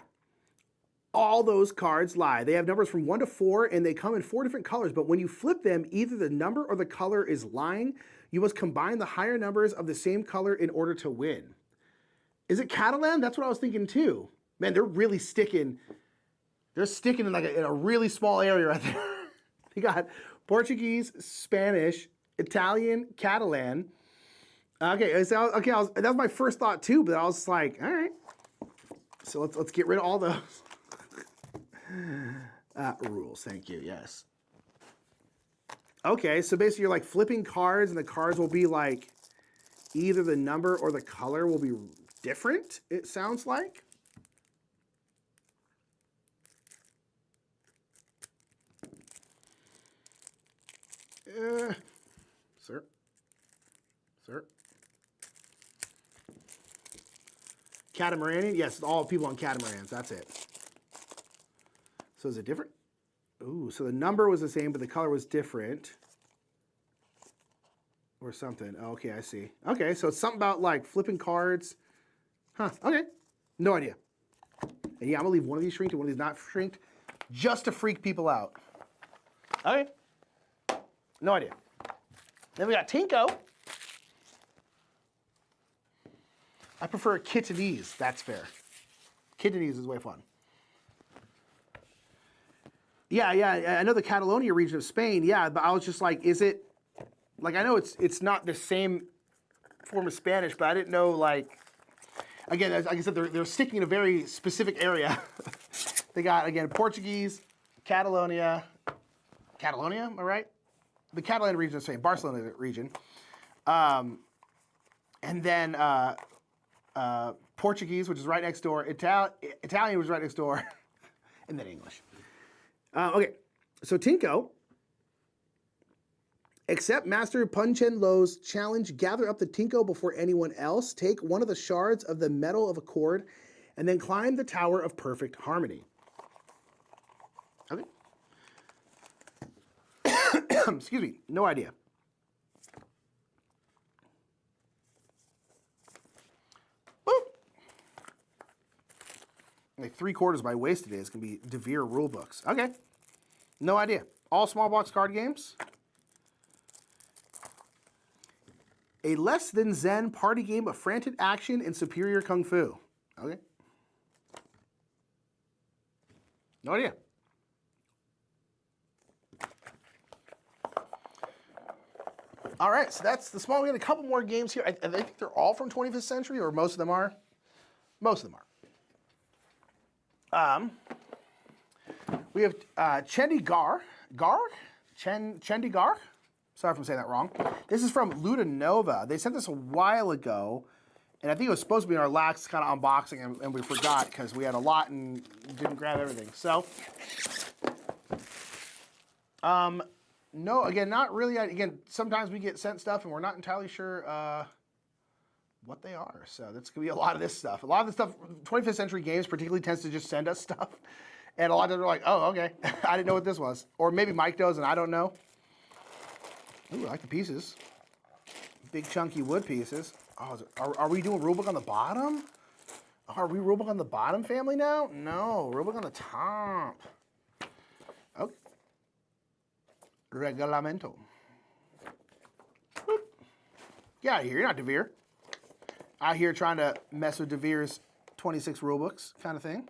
All those cards lie. They have numbers from 1 to 4, and they come in 4 different colors. But when you flip them, either the number or the color is lying. You must combine the higher numbers of the same color in order to win. Is it Catalan? That's what I was thinking too. Man, they're really sticking. They're sticking in like in a really small area right there. You got Portuguese, Spanish, Italian, Catalan. Okay, so that was my first thought too, but I was like, all right. So let's get rid of all those rules. Thank you. Yes. Okay, so basically you're like flipping cards, and the cards will be like either the number or the color will be different. It sounds like. Sir. Catamaran? Yes, all people on catamarans. That's it. So is it different? Ooh, so the number was the same, but the color was different. Or something. Okay, I see. Okay, so it's something about like flipping cards. Huh, okay. No idea. And yeah, I'm going to leave one of these shrinked and one of these not shrinked just to freak people out. Okay. No idea. Then we got Tinko. I prefer Kittanese. That's fair. Kittanese is way fun. Yeah, I know the Catalonia region of Spain. Yeah, but I was just like, is it like I know it's not the same form of Spanish, but I didn't know like again, like I said, they're sticking in a very specific area. They got again Portuguese, Catalonia, am I right? The Catalan region of Spain, Barcelona region, and then. Portuguese, which is right next door, Italian, which is right next door, and then English. Okay, so Tinko, accept Master Punchen Lo's challenge, gather up the Tinko before anyone else, take one of the shards of the metal of a chord, and then climb the Tower of Perfect Harmony. Okay. Excuse me, no idea. Like 3/4 of my waste today is going to be DeVere rule books. Okay. No idea. All small box card games. A less than Zen party game of frantic action and superior kung fu. Okay. No idea. All right, so that's the small. We got a couple more games here. I think they're all from 25th century, or most of them are. Most of them are. We have Chandigarh. Chandigarh? Sorry if I'm saying that wrong. This is from Ludanova. They sent this a while ago, and I think it was supposed to be in our last kind of unboxing, and we forgot because we had a lot and didn't grab everything. So, no, again, not really. Again, sometimes we get sent stuff, and we're not entirely sure what they are. So that's going to be a lot of this stuff. A lot of the stuff, 25th century games particularly tends to just send us stuff. And a lot of them are like, oh, okay. I didn't know what this was. Or maybe Mike knows and I don't know. Ooh, I like the pieces. Big chunky wood pieces. Oh, are we doing rulebook on the bottom? Oh, are we rulebook on the bottom family now? No, rulebook on the top. Okay. Regolamento. Boop. Get out of here. You're not DeVere. Out here trying to mess with DeVere's 26 rulebooks kind of thing.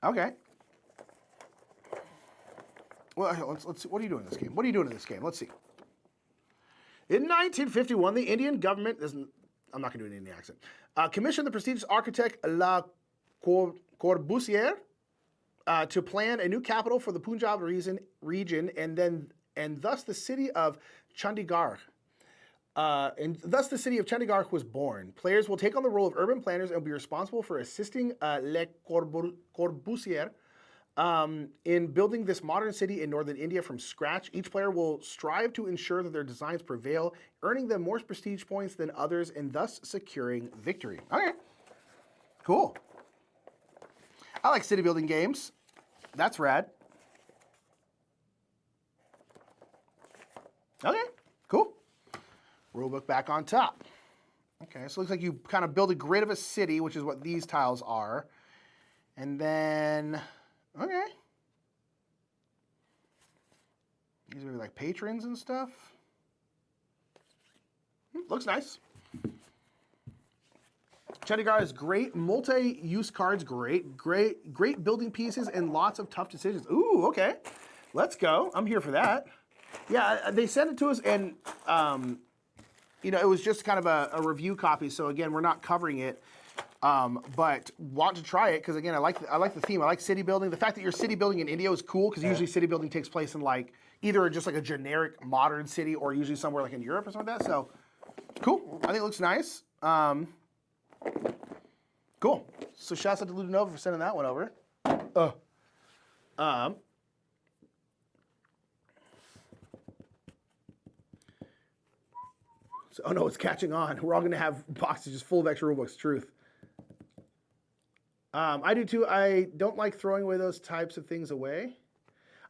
Okay. Well, let's. What are you doing in this game? What are you doing in this game? Let's see. In 1951, the Indian government, I'm not going to do an Indian accent, commissioned the prestigious architect Le Corbusier to plan a new capital for the Punjab region, and thus the city of Chandigarh. The city of Chandigarh was born. Players will take on the role of urban planners and will be responsible for assisting Les Corbusiers in building this modern city in northern India from scratch. Each player will strive to ensure that their designs prevail, earning them more prestige points than others and thus securing victory. Okay, cool. I like city building games. That's rad. Okay, cool. Rulebook back on top. Okay, so it looks like you kind of build a grid of a city, which is what these tiles are. And then, okay. These are like patrons and stuff. Looks nice. Chandigarh is great. Multi-use cards, great building pieces and lots of tough decisions. Ooh, okay. Let's go. I'm here for that. Yeah, they sent it to us, and you know, it was just kind of a review copy. So again, we're not covering it, but want to try it because again, I like the theme. I like city building. The fact that you're city building in India is cool because usually city building takes place in like either just like a generic modern city or usually somewhere like in Europe or something like that. So cool. I think it looks nice. Cool. So shouts out to Ludinova for sending that one over. So, oh no, it's catching on. We're all going to have boxes just full of extra rulebooks. Truth. I do too. I don't like throwing away those types of things away.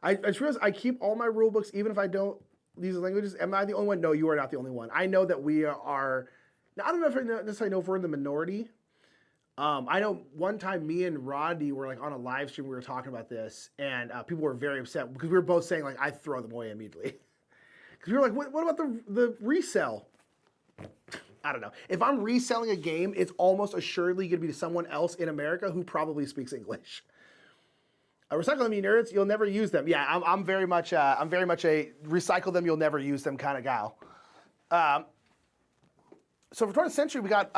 I just realized I keep all my rulebooks even if I don't use the languages. Am I the only one? No, you are not the only one. I know that we are. Now, I don't know if I necessarily know if we're in the minority. I know one time me and Rodney were like on a live stream. We were talking about this, and people were very upset because we were both saying like I throw them away immediately. Because we were like, what about the resell? I don't know. If I'm reselling a game, it's almost assuredly going to be to someone else in America who probably speaks English. Recycle them, you nerds. You'll never use them. Yeah, I'm very much a recycle them. You'll never use them kind of gal. So for 20th century, we got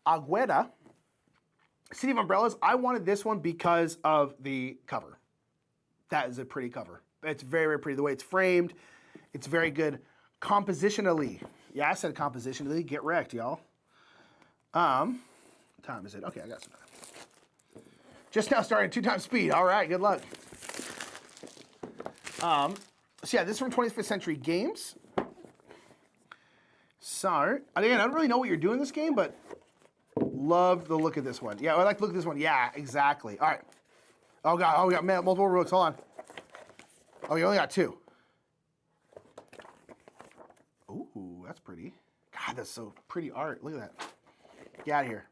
Agueda, City of Umbrellas. I wanted this one because of the cover. That is a pretty cover. It's very, very pretty. The way it's framed, it's very good compositionally. Yeah, I said compositionally. Get wrecked, y'all. Time is it? Okay, I got some time. Just now starting 2 times speed. All right, good luck. So yeah, this is from 25th Century Games. So, again, I don't really know what you're doing in this game, but love the look of this one. Yeah, I like the look of this one. Yeah, exactly. All right. Oh, God. Oh, we got multiple rooks. Hold on. Oh, you only got 2. Ooh, that's pretty. God, that's so pretty art. Look at that. Get out of here.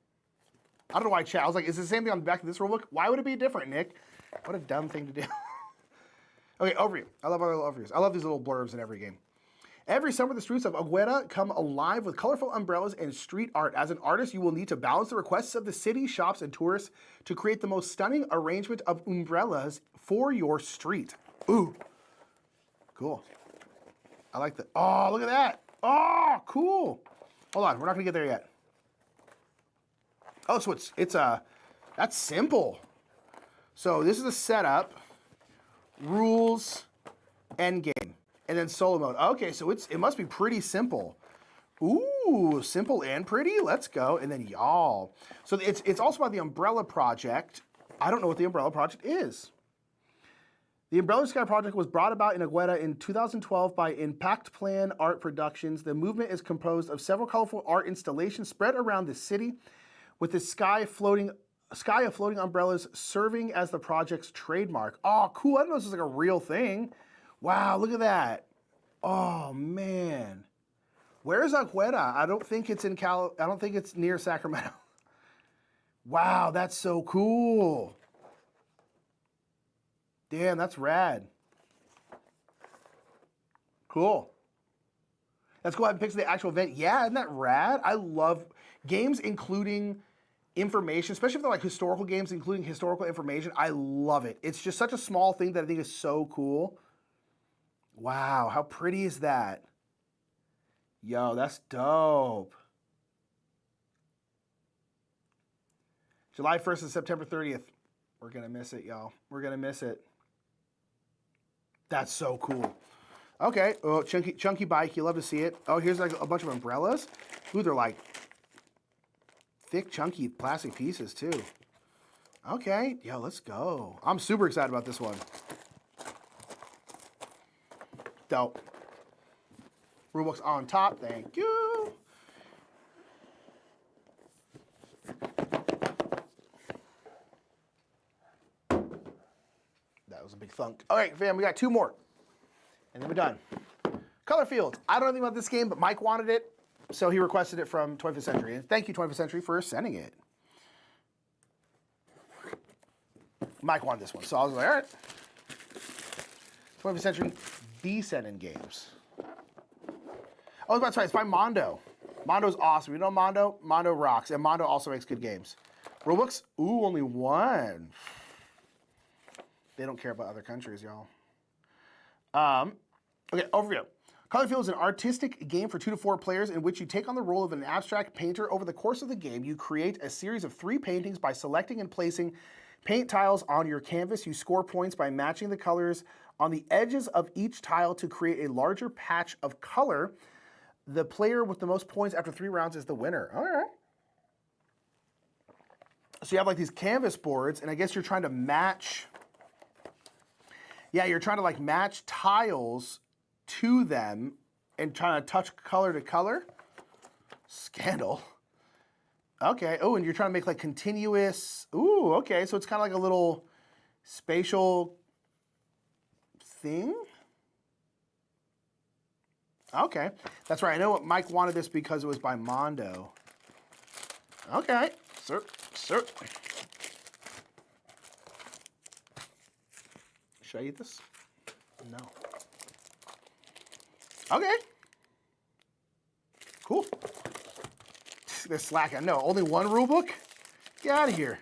I don't know why chat. I was like, is it the same thing on the back of this rulebook? Why would it be different, Nick? What a dumb thing to do. Okay, overview. I love our little overviews. I love these little blurbs in every game. Every summer, the streets of Agueda come alive with colorful umbrellas and street art. As an artist, you will need to balance the requests of the city, shops, and tourists to create the most stunning arrangement of umbrellas for your street. Ooh. Cool. I like that. Oh, look at that. Oh, cool. Hold on. We're not going to get there yet. Oh, so that's simple. So this is a setup, rules, end game, and then solo mode. Okay, so it must be pretty simple. Ooh, simple and pretty. Let's go. And then y'all. So it's also about the Umbrella Project. I don't know what the Umbrella Project is. The Umbrella Sky Project was brought about in Agueda in 2012 by Impact Plan Art Productions. The movement is composed of several colorful art installations spread around the city, with the sky of floating umbrellas serving as the project's trademark. Oh, cool. I didn't know this was like a real thing. Wow, look at that. Oh, man. Where's Agueda? I don't think it's I don't think it's near Sacramento. Wow, that's so cool. Damn, that's rad. Cool. Let's go ahead and picture the actual event. Yeah, isn't that rad? I love games including information, especially if they're like historical games, including historical information. I love it. It's just such a small thing that I think is so cool. Wow, how pretty is that? Yo, that's dope. July 1st and September 30th. We're going to miss it, y'all. We're going to miss it. That's so cool. Okay. Oh, chunky bike. You love to see it. Oh, here's like a bunch of umbrellas. Ooh, they're like thick, chunky plastic pieces, too. Okay. Yo, let's go. I'm super excited about this one. Dope. Rulebook's on top. Thank you. That was a big thunk. All right, fam, we got 2 more. And then we're done. Color Fields. I don't know anything about this game, but Mike wanted it, so he requested it from 25th Century. And thank you, 25th Century, for sending it. Mike wanted this one, so I was like, all right. 25th Century be sending games. Oh, I was about to say, it's by Mondo. Mondo's awesome. You know Mondo? Mondo rocks, and Mondo also makes good games. Rulebooks? Ooh, only 1. They don't care about other countries, y'all. Okay, overview. Color Field is an artistic game for 2 to 4 players in which you take on the role of an abstract painter. Over the course of the game, you create a series of 3 paintings by selecting and placing paint tiles on your canvas. You score points by matching the colors on the edges of each tile to create a larger patch of color. The player with the most points after 3 rounds is the winner. All right. So you have like these canvas boards, and I guess you're trying to match... Yeah, you're trying to like match tiles to them and trying to touch color to color. Scandal. Okay. Oh, and you're trying to make like continuous. Ooh, okay. So it's kind of like a little spatial thing. Okay. That's right. I know what Mike wanted this because it was by Mondo. Okay. Sir. Should I eat this? No. Okay. Cool. They're slacking. No, only 1 rule book? Get out of here.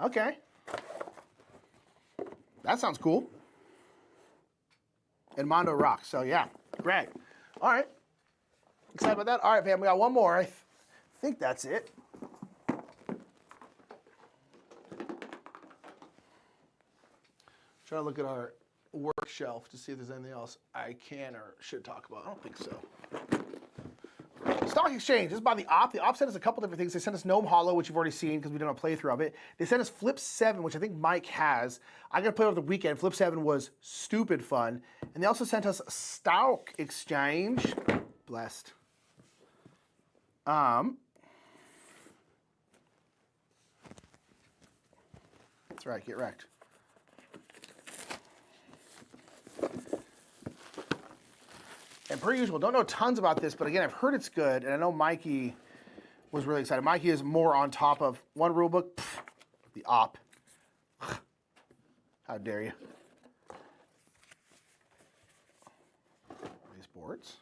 Okay. That sounds cool. And Mondo rocks. So yeah, great. All right. Excited about that? All right, fam, we got 1 more. I think that's it. Trying to look at our work shelf to see if there's anything else I can or should talk about. I don't think so. Stock Exchange. This is by the Op. The Op sent us a couple different things. They sent us Gnome Hollow, which you've already seen because we did a playthrough of it. They sent us Flip 7, which I think Mike has. I got to play it over the weekend. Flip 7 was stupid fun. And they also sent us Stock Exchange. Blessed. That's right. Get wrecked. And per usual, don't know tons about this, but again, I've heard it's good, and I know Mikey was really excited. Mikey is more on top of 1 rulebook. The Op. How dare you? These boards.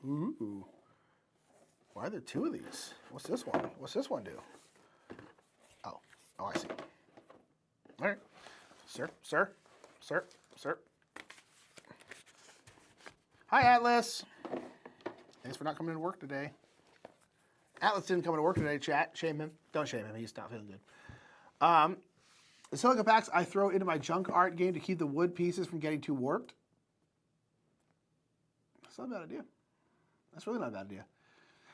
Ooh. Why are there 2 of these? What's this one? What's this one do? Oh, I see. All right. Sir. Hi, Atlas. Thanks for not coming to work today. Atlas didn't come to work today, chat. Shame him. Don't shame him. He's not feeling good. The silica packs I throw into my junk art game to keep the wood pieces from getting too warped. That's not a bad idea. That's really not a bad idea.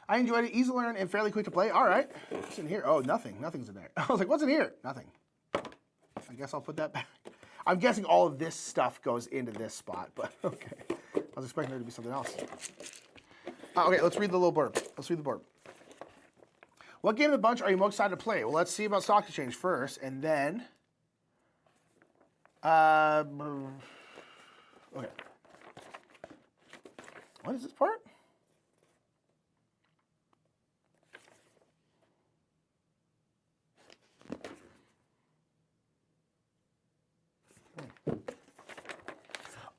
I enjoyed it. Easy to learn and fairly quick to play. All right. What's in here? Oh, nothing. Nothing's in there. I was like, what's in here? Nothing. I guess I'll put that back. I'm guessing all of this stuff goes into this spot, but okay. I was expecting there to be something else. Okay, let's read the little blurb. Let's read the blurb. What game of the bunch are you most excited to play? Well, let's see about Stock Exchange first, and then... okay. What is this part?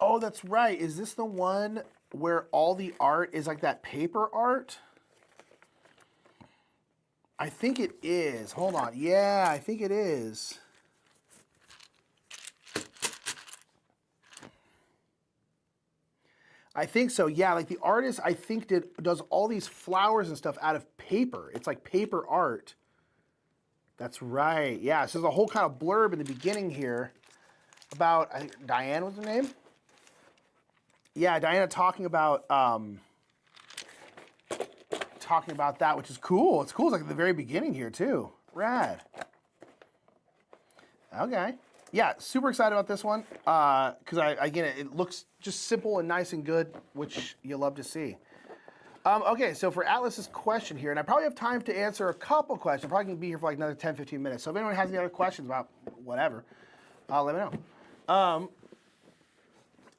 Oh, that's right. Is this the one where all the art is like that paper art? I think it is. Hold on. Yeah, I think it is. I think so. Yeah, like the artist, I think, does all these flowers and stuff out of paper. It's like paper art. That's right. Yeah, so there's a whole kind of blurb in the beginning here about, I think Diane was her name? Yeah, Diana talking about that, which is cool. It's cool. It's like at the very beginning here too. Rad. Okay. Yeah, super excited about this one because again, it looks just simple and nice and good, which you love to see. Okay, so for Atlas's question here, and I probably have time to answer a couple questions. Probably can be here for like another 10, 15 minutes. So if anyone has any other questions about whatever, let me know.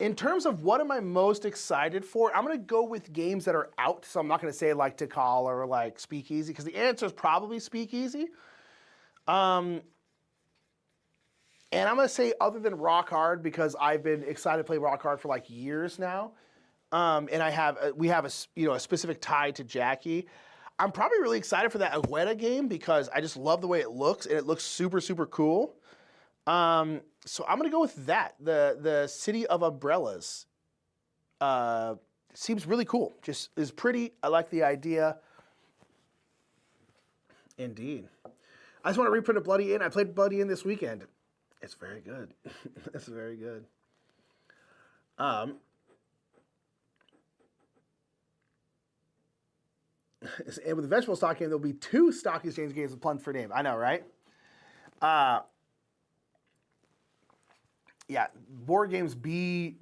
In terms of what am I most excited for, I'm going to go with games that are out. So I'm not going to say like Tikal or like Speakeasy because the answer is probably Speakeasy. And I'm going to say other than Rock Hard because I've been excited to play Rock Hard for like years now. And we have a specific tie to Jackie. I'm probably really excited for that Agueda game because I just love the way it looks and it looks super, super cool. So I'm going to go with that. The City of Umbrellas seems really cool. Just is pretty. I like the idea. Indeed. I just want to reprint a Bloody Inn. I played Bloody Inn this weekend. It's very good. It's very good. And with the vegetable stock game, there'll be 2 stock exchange games with Plunge for Name. I know, right? Yeah, board games be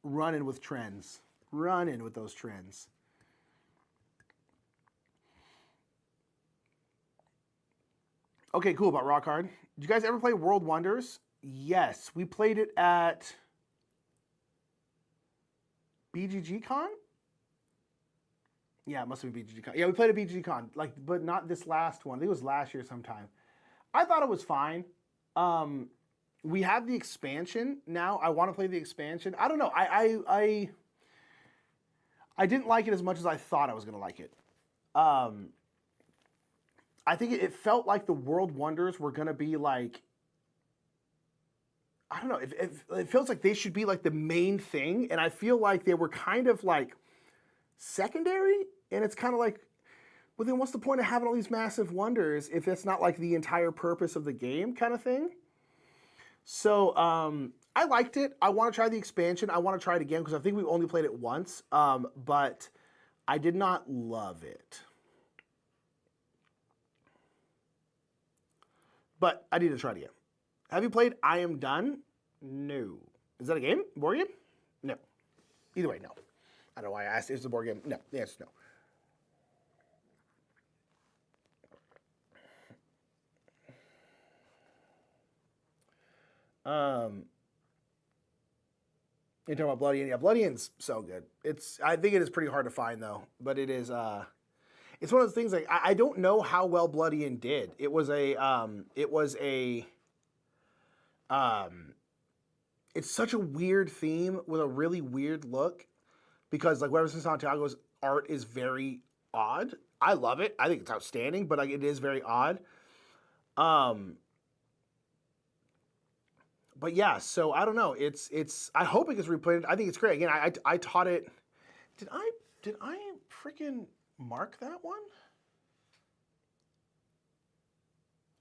running with trends. Running with those trends. Okay, cool about Rock Hard. Did you guys ever play World Wonders? Yes, we played it at BGG Con? Yeah, it must have been BGG Con. Yeah, we played at BGG Con, but not this last one. I think it was last year sometime. I thought it was fine. We have the expansion now. I want to play the expansion. I don't know. I didn't like it as much as I thought I was going to like it. I think it felt like the World Wonders were going to be like, I don't know. It feels like they should be like the main thing. And I feel like they were kind of like secondary. And it's kind of like, well, then what's the point of having all these massive wonders if it's not like the entire purpose of the game kind of thing? So I liked it. I want to try the expansion. I want to try it again because I think we only played it once. But I did not love it. But I need to try it again. Have you played I Am Done? No. Is that a game? Board game? No. Either way, no. I don't know why I asked. Is it a board game? No. The answer is no. You're talking about Bloody Inn? Yeah, Bloody Inn's so good. I think it is pretty hard to find though. But it is it's one of those things like I don't know how well Bloody Inn did. It's such a weird theme with a really weird look because like Webster Santiago's art is very odd. I love it. I think it's outstanding, but like it is very odd. But yeah, so I don't know. I hope it gets reprinted. I think it's great. Again, I taught it. Did I freaking mark that one?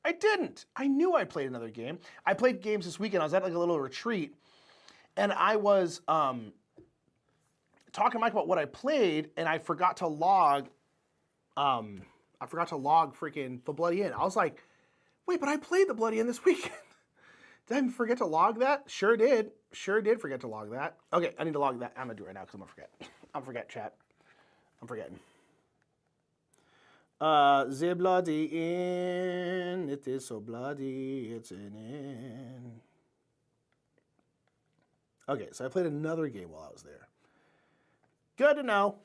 I didn't. I knew I played another game. I played games this weekend. I was at like a little retreat, and I was talking to Mike about what I played, and I forgot to log. Freaking the Bloody Inn. I was like, wait, but I played the Bloody Inn this weekend. Did I forget to log that? Sure did. Sure did forget to log that. Okay, I need to log that. I'm gonna do it right now because I'm gonna forget. I'm forget, chat. I'm forgetting. The Bloody Inn, it is so bloody, it's an inn. Okay, so I played another game while I was there. Good to know.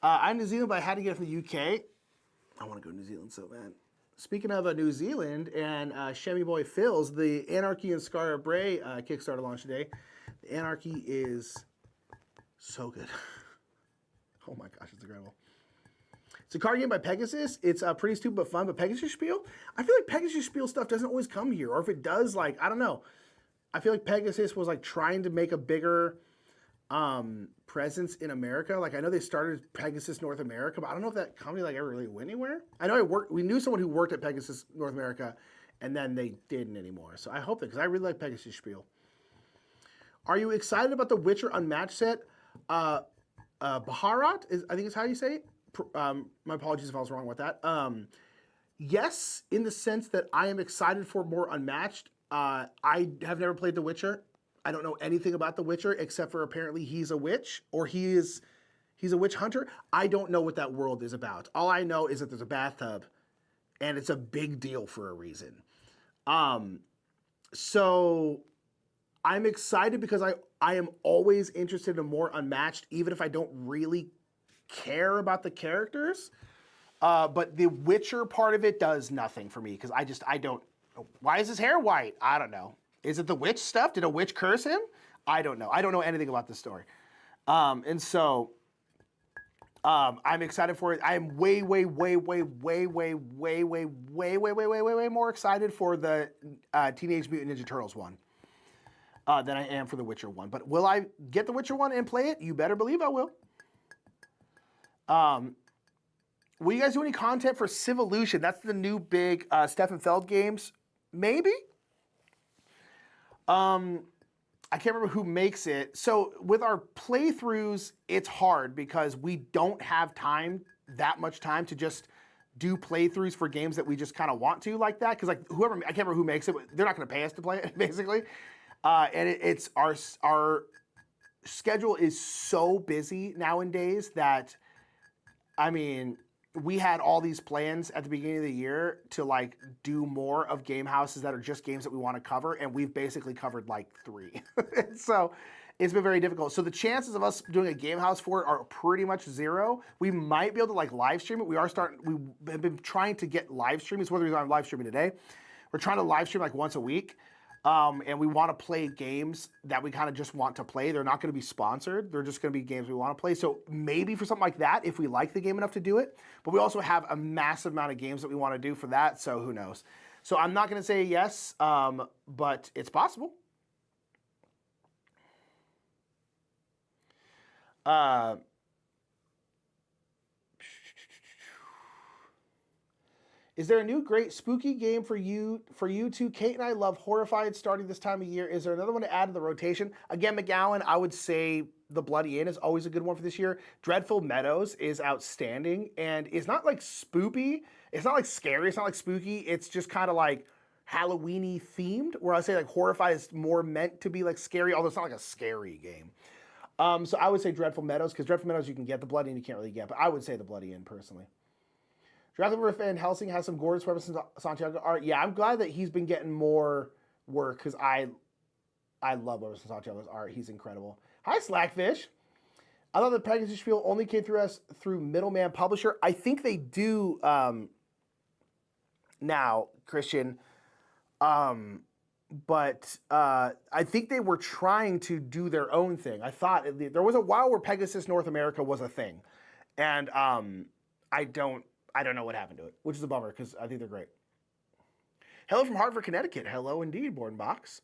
I'm New Zealand, but I had to get it from the UK. I want to go to New Zealand so bad. Speaking of New Zealand and Shemmy Boy Phil's, the Anarchy and Scar Bray Kickstarter launch today. The Anarchy is so good. Oh my gosh, it's incredible. It's a card game by Pegasus. It's pretty stupid but fun, but Pegasus Spiel? I feel like Pegasus Spiel stuff doesn't always come here, or if it does, like, I don't know. I feel like Pegasus was like trying to make a bigger presence in America. Like I know they started Pegasus North America, but I don't know if that company like ever really went anywhere. I know we knew someone who worked at Pegasus North America, and then they didn't anymore. So I hope that, because I really like Pegasus Spiel. Are you excited about the Witcher Unmatched set? Baharat I think is how you say it. My apologies if I was wrong with that. Yes, in the sense that I am excited for more Unmatched. I have never played The Witcher. I don't know anything about The Witcher except for apparently he's a witch, or he's a witch hunter. I don't know what that world is about. All I know is that there's a bathtub, and it's a big deal for a reason. So I'm excited because I am always interested in more Unmatched, even if I don't really care about the characters. But the Witcher part of it does nothing for me because I don't. Why is his hair white? I don't know. Is it the witch stuff? Did a witch curse him? I don't know. I don't know anything about this story. And so I'm excited for it. I am way more excited for the Teenage Mutant Ninja Turtles one than I am for the Witcher one. But will I get the Witcher one and play it? You better believe I will. Will you guys do any content for Civolution? That's the new big Stefan Feld games. Maybe? I can't remember who makes it. So with our playthroughs, it's hard because we don't have that much time to just do playthroughs for games that we just kind of want to like that. Because like I can't remember who makes it, but they're not going to pay us to play it, basically. And it's our schedule is so busy nowadays that, I mean, we had all these plans at the beginning of the year to like do more of game houses that are just games that we want to cover, and we've basically covered like 3. So it's been very difficult. So the chances of us doing a game house for it are pretty much 0. We might be able to like live stream it. We have been trying to get live streaming. It's one of the reasons I'm live streaming today. We're trying to live stream like once a week. And we want to play games that we kind of just want to play. They're not going to be sponsored. They're just going to be games we want to play. So maybe for something like that, if we like the game enough to do it. But we also have a massive amount of games that we want to do for that. So who knows? So I'm not going to say yes, but it's possible. Is there a new great spooky game for you two? Kate and I love Horrified starting this time of year. Is there another one to add to the rotation? Again, McGowan, I would say The Bloody Inn is always a good one for this year. Dreadful Meadows is outstanding, and it's not like spoopy. It's not like scary. It's not like spooky. It's just kind of like Halloween-y themed, where I say like Horrified is more meant to be like scary, although it's not like a scary game. So I would say Dreadful Meadows, because Dreadful Meadows you can get. The Bloody Inn you can't really get, but I would say The Bloody Inn personally. Dracula Van Helsing has some gorgeous Weapons Santiago art. Yeah, I'm glad that he's been getting more work because I love Weapons Santiago's art. He's incredible. Hi, Slackfish. I thought the Pegasus Spiel only came through us through Middleman Publisher. I think they do now, Christian. But I think they were trying to do their own thing. I thought there was a while where Pegasus North America was a thing. And I don't know what happened to it, which is a bummer because I think they're great. Hello from Hartford, Connecticut. Hello indeed, Box.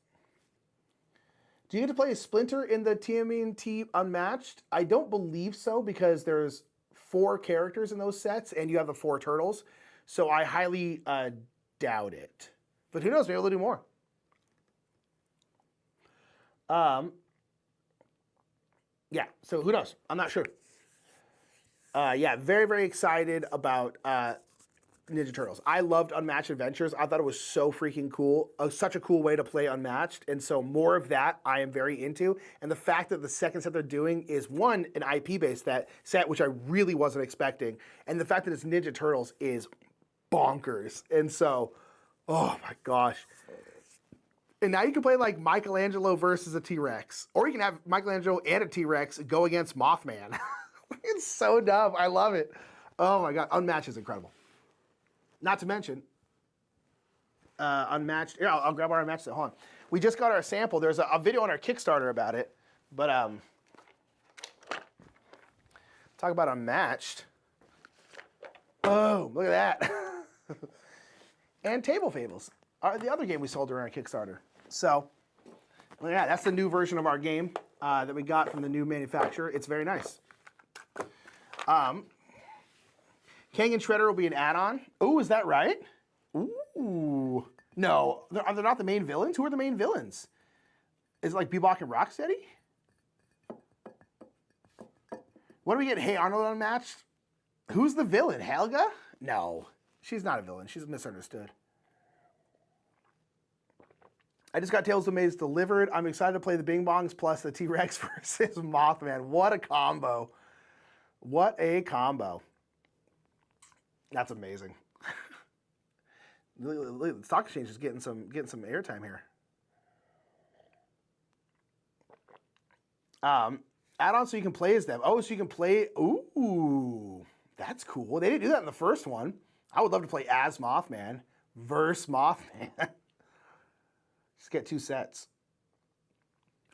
Do you get to play a Splinter in the TMNT Unmatched? I don't believe so because there's 4 characters in those sets and you have the 4 turtles. So I highly doubt it. But who knows? Maybe we'll do more. Yeah, so who knows? I'm not sure. Yeah, very, very excited about Ninja Turtles. I loved Unmatched Adventures. I thought it was so freaking cool. Such a cool way to play Unmatched. And so more of that I am very into. And the fact that the second set they're doing is, one, an IP-based set, which I really wasn't expecting. And the fact that it's Ninja Turtles is bonkers. And so, oh my gosh. And now you can play like Michelangelo versus a T-Rex. Or you can have Michelangelo and a T-Rex go against Mothman. It's so dumb. I love it. Oh my God. Unmatched is incredible. Not to mention, Unmatched. Here, I'll grab our Unmatched. Hold on. We just got our sample. There's a video on our Kickstarter about it. But talk about Unmatched. Oh, look at that. And Table Fables, the other game we sold during our Kickstarter. So Well, yeah, that's the new version of our game that we got from the new manufacturer. It's very nice. Kang and Shredder will be an add-on. Oh, is that right? Ooh. No, they're not the main villains. Who are the main villains? Is it like Bebop and Rocksteady? What do we get? Hey Arnold Unmatched? Who's the villain? Helga? No, she's not a villain. She's misunderstood. I just got Tales of Maze delivered. I'm excited to play the Bing Bongs plus the T-Rex versus Mothman. What a combo. What a combo. That's amazing. Look, the stock exchange is getting some airtime here. Add-on so you can play as them. Oh, so you can play. Ooh, that's cool. They didn't do that in the first one. I would love to play as Mothman versus Mothman. Just get 2 sets.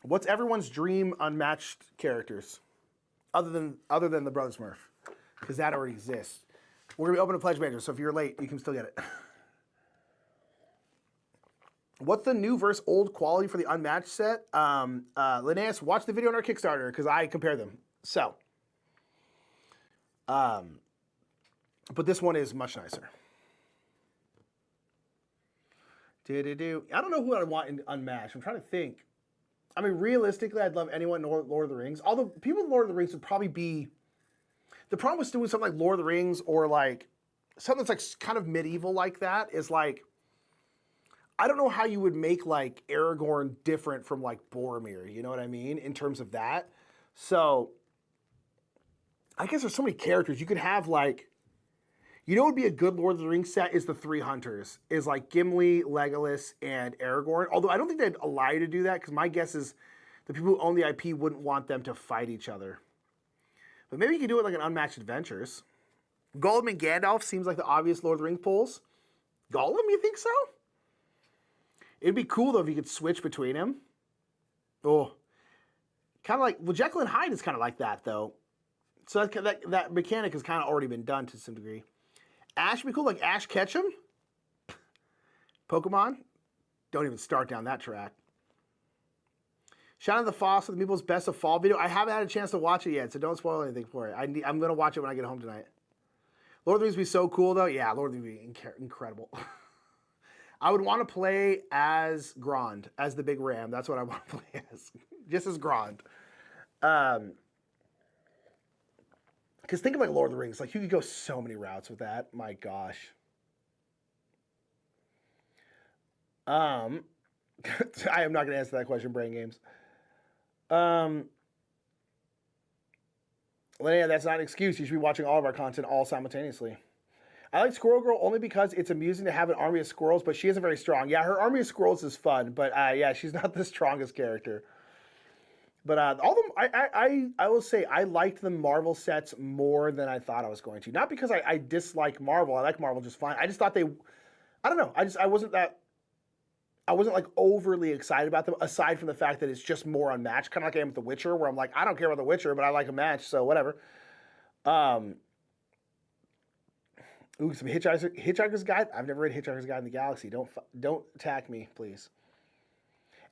What's everyone's dream unmatched characters, other than the Brother Smurf, because that already exists. We're gonna be open to pledge majors, so if you're late, you can still get it. What's the new versus old quality for the unmatched set? Linnaeus, watch the video on our Kickstarter because I compare them. So, but this one is much nicer. I don't know who I want in unmatched. I'm trying to think. I mean, realistically, I'd love anyone in Lord of the Rings. Although people in Lord of the Rings would probably be. The problem with doing something like Lord of the Rings or like something that's like kind of medieval like that is like, I don't know how you would make like Aragorn different from like Boromir, you know what I mean? In terms of that. So I guess there's so many characters. You could have like, you know what would be a good Lord of the Rings set is the 3 hunters. Is like Gimli, Legolas, and Aragorn. Although I don't think they'd allow you to do that because my guess is the people who own the IP wouldn't want them to fight each other. But maybe you could do it like an Unmatched Adventures. Gollum and Gandalf seems like the obvious Lord of the Rings pulls. Gollum, you think so? It'd be cool, though, if you could switch between him. Oh. Kind of like, well, Jekyll and Hyde is kind of like that, though. So that mechanic has kind of already been done to some degree. Ash would be cool, like Ash Ketchum. Pokemon. Don't even start down that track. Shout out to the Foss with the Meeple's Best of Fall video. I haven't had a chance to watch it yet, so don't spoil anything for it. I'm going to watch it when I get home tonight. Lord of the Rings would be so cool, though. Yeah, Lord of the Rings would be incredible. I would want to play as Grond, as the big ram. That's what I want to play as. Just as Grond. Because think of like Lord of the Rings. Like, you could go so many routes with that. My gosh. I am not going to answer that question, Brain Games. Linnea, that's not an excuse. You should be watching all of our content all simultaneously. I like Squirrel Girl only because it's amusing to have an army of squirrels, but she isn't very strong. Yeah, her army of squirrels is fun, but yeah, she's not the strongest character. But all them, I will say I liked the Marvel sets more than I thought I was going to. Not because I dislike Marvel. I like Marvel just fine. I just thought I don't know. I wasn't like overly excited about them, aside from the fact that it's just more unmatched. Kind of like I am with The Witcher, where I'm like, I don't care about The Witcher, but I like a match, so whatever. Ooh, some Hitchhiker's Guide. I've never read Hitchhiker's Guide in the Galaxy. Don't attack me, please.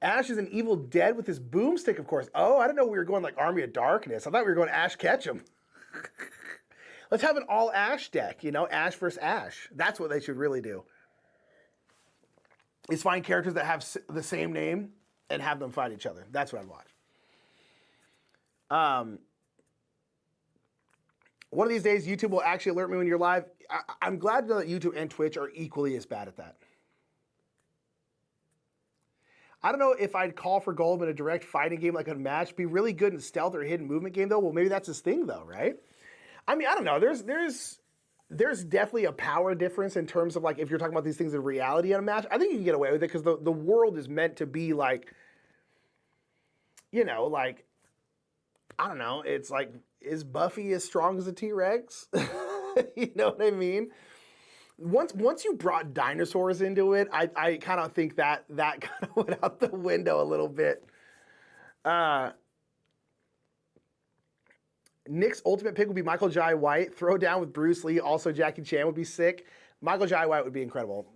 Ash is an Evil Dead with his boomstick, of course. Oh, I didn't know we were going like Army of Darkness. I thought we were going Ash Ketchum. Let's have an all Ash deck, you know, Ash versus Ash. That's what they should really do. Is find characters that have the same name and have them fight each other. That's what I'd watch. One of these days, YouTube will actually alert me when you're live. I'm glad to know that YouTube and Twitch are equally as bad at that. I don't know if I'd call for Gollum in a direct fighting game like Unmatched. Be really good in stealth or hidden movement game, though. Well, maybe that's his thing, though, right? I mean, I don't know. There's definitely a power difference in terms of, like, if you're talking about these things in reality in a match. I think you can get away with it because the world is meant to be, like, you know, like, I don't know. It's like, is Buffy as strong as a T-Rex? You know what I mean? Once you brought dinosaurs into it, I kind of think that kind of went out the window a little bit. Nick's ultimate pick would be Michael Jai White. Throw down with Bruce Lee. Also, Jackie Chan would be sick. Michael Jai White would be incredible.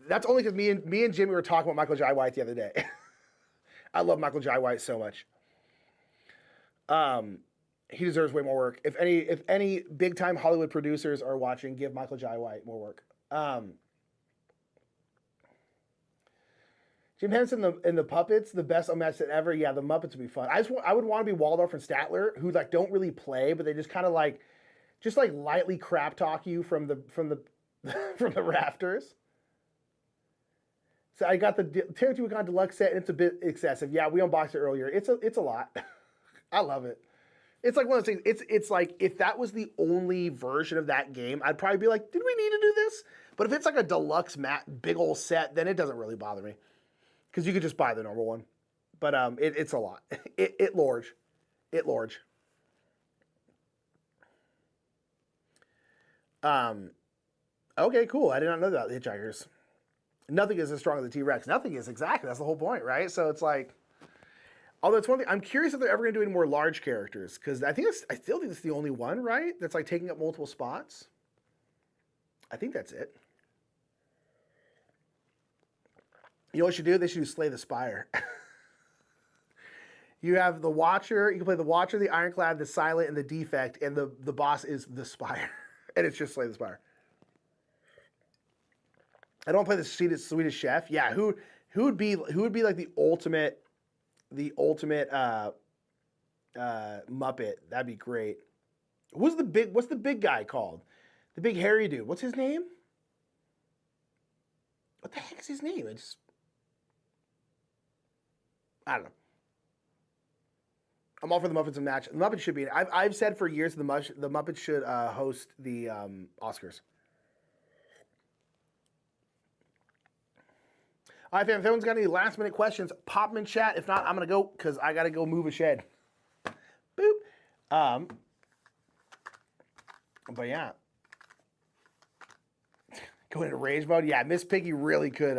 That's only because me and Jimmy were talking about Michael Jai White the other day. I love Michael Jai White so much. He deserves way more work. If any big time Hollywood producers are watching, give Michael Jai White more work. Jim Henson and the Puppets, the best unmatched set ever. Yeah, the Muppets would be fun. I would want to be Waldorf and Statler, who like don't really play, but they just kind of like lightly crap talk you from the from the rafters. So I got the Teotihuacan Deluxe set, and it's a bit excessive. Yeah, we unboxed it earlier. It's a lot. I love it. It's like one of those things. It's like if that was the only version of that game, I'd probably be like, did we need to do this? But if it's like a deluxe big old set, then it doesn't really bother me. Because you could just buy the normal one. But it's a lot. It large. Okay, cool. I did not know that, the Hitchhikers. Nothing is as strong as the T-Rex. Nothing is, exactly. That's the whole point, right? So it's like... Although it's one thing, I'm curious if they're ever going to do any more large characters. Because I still think it's the only one, right? That's like taking up multiple spots. I think that's it. You know what you should do? They should Slay the Spire. You have the Watcher. You can play the Watcher, the Ironclad, the Silent, and the Defect, and the boss is the Spire, and it's just Slay the Spire. I don't play the Swedish Chef. Yeah, who would be like the ultimate Muppet? That'd be great. What's the big guy called? The big hairy dude. What's his name? What the heck is his name? I don't know. I'm all for the Muppets and match. The Muppets should be. I've said for years the Muppets should host the Oscars. All right, fam. If anyone's got any last minute questions, pop them in chat. If not, I'm gonna go because I gotta go move a shed. Boop. But yeah, going into rage mode. Yeah, Miss Piggy really could.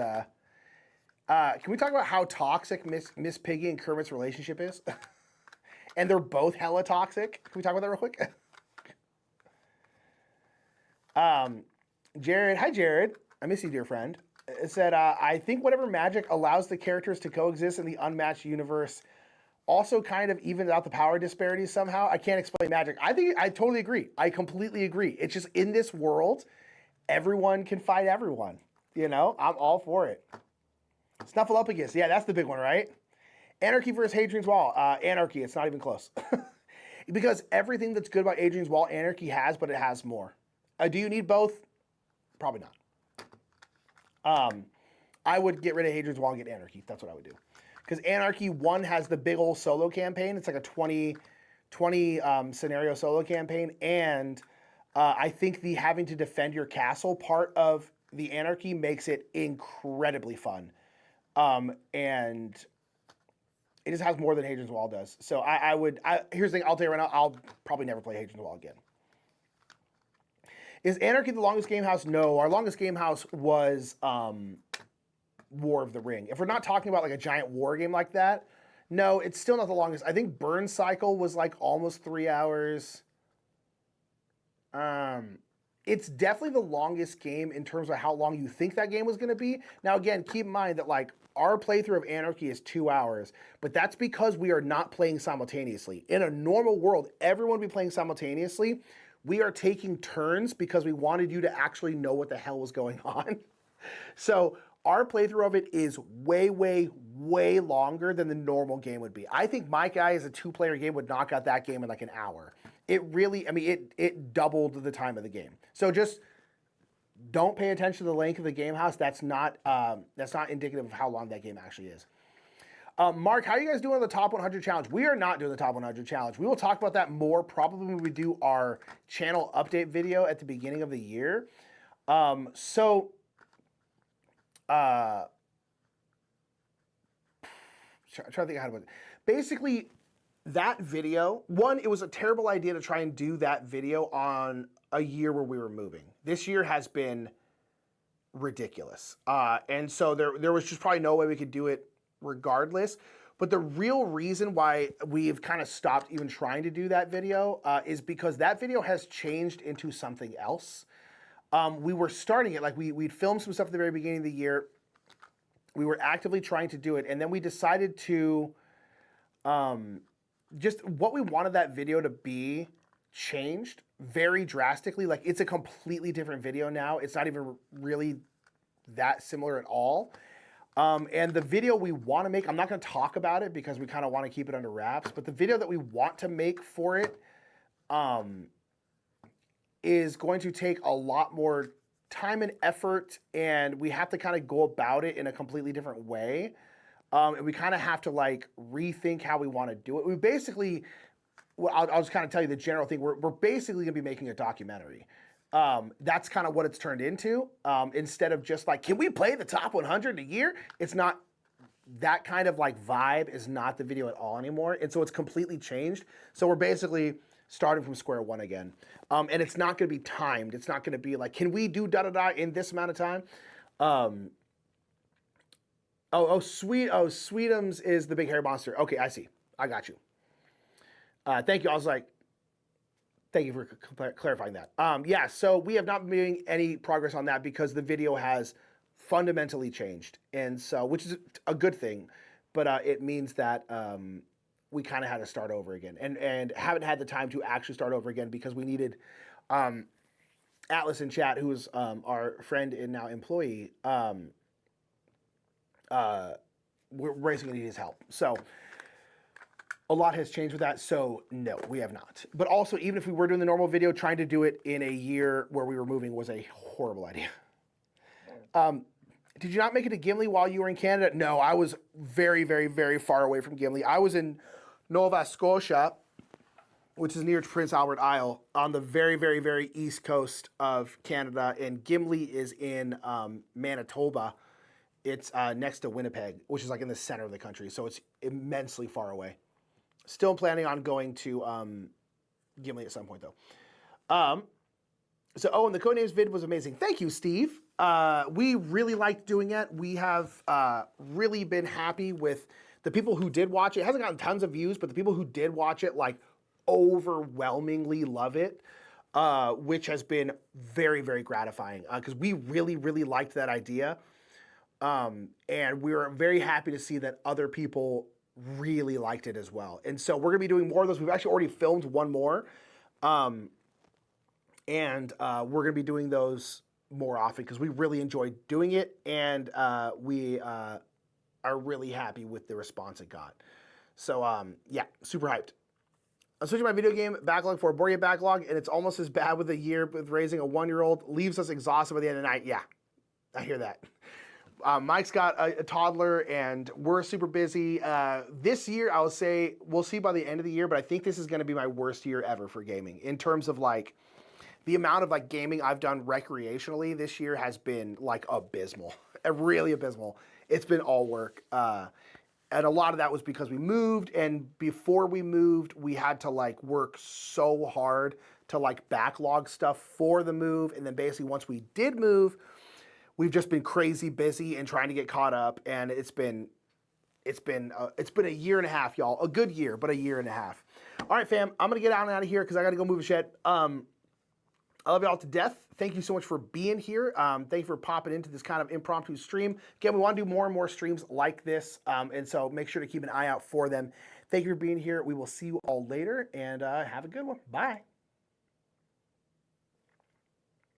Can we talk about how toxic Miss Piggy and Kermit's relationship is? And they're both hella toxic. Can we talk about that real quick? Jared, hi Jared. I miss you, dear friend. It said, I think whatever magic allows the characters to coexist in the unmatched universe also kind of evens out the power disparities somehow. I can't explain magic. I totally agree. I completely agree. It's just in this world, everyone can fight everyone. You know, I'm all for it. Snuffleupagus. Yeah, that's the big one, right? Anarchy versus Hadrian's Wall. Anarchy. It's not even close. Because everything that's good about Hadrian's Wall, Anarchy has, but it has more. Do you need both? Probably not. I would get rid of Hadrian's Wall and get Anarchy. That's what I would do. Because Anarchy, one, has the big old solo campaign. It's like a 20 scenario solo campaign. And I think the having to defend your castle part of the Anarchy makes it incredibly fun. And it just has more than Hadrian's Wall does. So here's the thing, I'll tell you right now, I'll probably never play Hadrian's Wall again. Is Anarchy the longest game house? No, our longest game house was War of the Ring. If we're not talking about like a giant war game like that, no, it's still not the longest. I think Burn Cycle was like almost 3 hours. It's definitely the longest game in terms of how long you think that game was going to be. Now, again, keep in mind that like our playthrough of Anarchy is 2 hours, but that's because we are not playing simultaneously. In a normal world, everyone would be playing simultaneously. We are taking turns because we wanted you to actually know what the hell was going on. So our playthrough of it is way, way, way longer than the normal game would be. I think my guy as a 2-player game would knock out that game in like an hour. It really, I mean, it doubled the time of the game. So just don't pay attention to the length of the game house. That's not indicative of how long that game actually is. Mark, how are you guys doing on the top 100 challenge? We are not doing the top 100 challenge. We will talk about that more probably when we do our channel update video at the beginning of the year. I'm trying to think how to put it. Basically, that video, one, it was a terrible idea to try and do that video on a year where we were moving. This year has been ridiculous. And so there was just probably no way we could do it regardless. But the real reason why we've kind of stopped even trying to do that video is because that video has changed into something else. We were starting it, like we'd filmed some stuff at the very beginning of the year. We were actively trying to do it, and then we decided to just what we wanted that video to be changed very drastically. Like, it's a completely different video now. It's not even really that similar at all. And the video we want to make, I'm not going to talk about it because we kind of want to keep it under wraps, but the video that we want to make for it is going to take a lot more time and effort, and we have to kind of go about it in a completely different way. And we kind of have to like rethink how we want to do it. We basically, well, I'll just kind of tell you the general thing. We're basically going to be making a documentary. That's kind of what it's turned into. Instead of just like, can we play the top 100 a year? It's not, that kind of like vibe is not the video at all anymore. And so it's completely changed. So we're basically starting from square one again. And it's not going to be timed. It's not going to be like, can we do da-da-da in this amount of time? Sweetums is the big hairy monster. Okay, I see. I got you. Thank you. I was like, thank you for clarifying that. Yeah, so we have not been doing any progress on that because the video has fundamentally changed. And so, which is a good thing, but it means that we kind of had to start over again and haven't had the time to actually start over again because we needed Atlas in chat, who's our friend and now employee. We're basically need his help. So a lot has changed with that. So no, we have not. But also, even if we were doing the normal video, trying to do it in a year where we were moving was a horrible idea. Did you not make it to Gimli while you were in Canada? No, I was very, very, very far away from Gimli. I was in Nova Scotia, which is near Prince Albert Isle, on the very, very, very east coast of Canada. And Gimli is in Manitoba. It's next to Winnipeg, which is like in the center of the country. So it's immensely far away. Still planning on going to Gimli at some point, though. And the Codenames vid was amazing. Thank you, Steve. We really liked doing it. We have really been happy with the people who did watch it. It hasn't gotten tons of views, but the people who did watch it, like, overwhelmingly love it, which has been very, very gratifying because we really, really liked that idea. And we were very happy to see that other people really liked it as well. And so we're going to be doing more of those. We've actually already filmed one more. And we're going to be doing those more often because we really enjoyed doing it. And we are really happy with the response it got. So, yeah, super hyped. I'm switching my video game backlog for a board game backlog, and it's almost as bad with a year with raising a 1-year-old. Leaves us exhausted by the end of the night. Yeah, I hear that. Mike's got a toddler, and we're super busy. This year, I would say, we'll see by the end of the year, but I think this is going to be my worst year ever for gaming. In terms of, like, the amount of, like, gaming I've done recreationally this year has been, like, abysmal. Really abysmal. It's been all work. And a lot of that was because we moved, and before we moved, we had to, like, work so hard to, like, backlog stuff for the move, and then basically once we did move, we've just been crazy busy and trying to get caught up, and it's been a year and a half, y'all. A good year, but a year and a half. All right, fam, I'm gonna get out of here because I gotta go move a shed. I love y'all to death. Thank you so much for being here. Thank you for popping into this kind of impromptu stream. Again, we want to do more and more streams like this, and so make sure to keep an eye out for them. Thank you for being here. We will see you all later, and have a good one. Bye.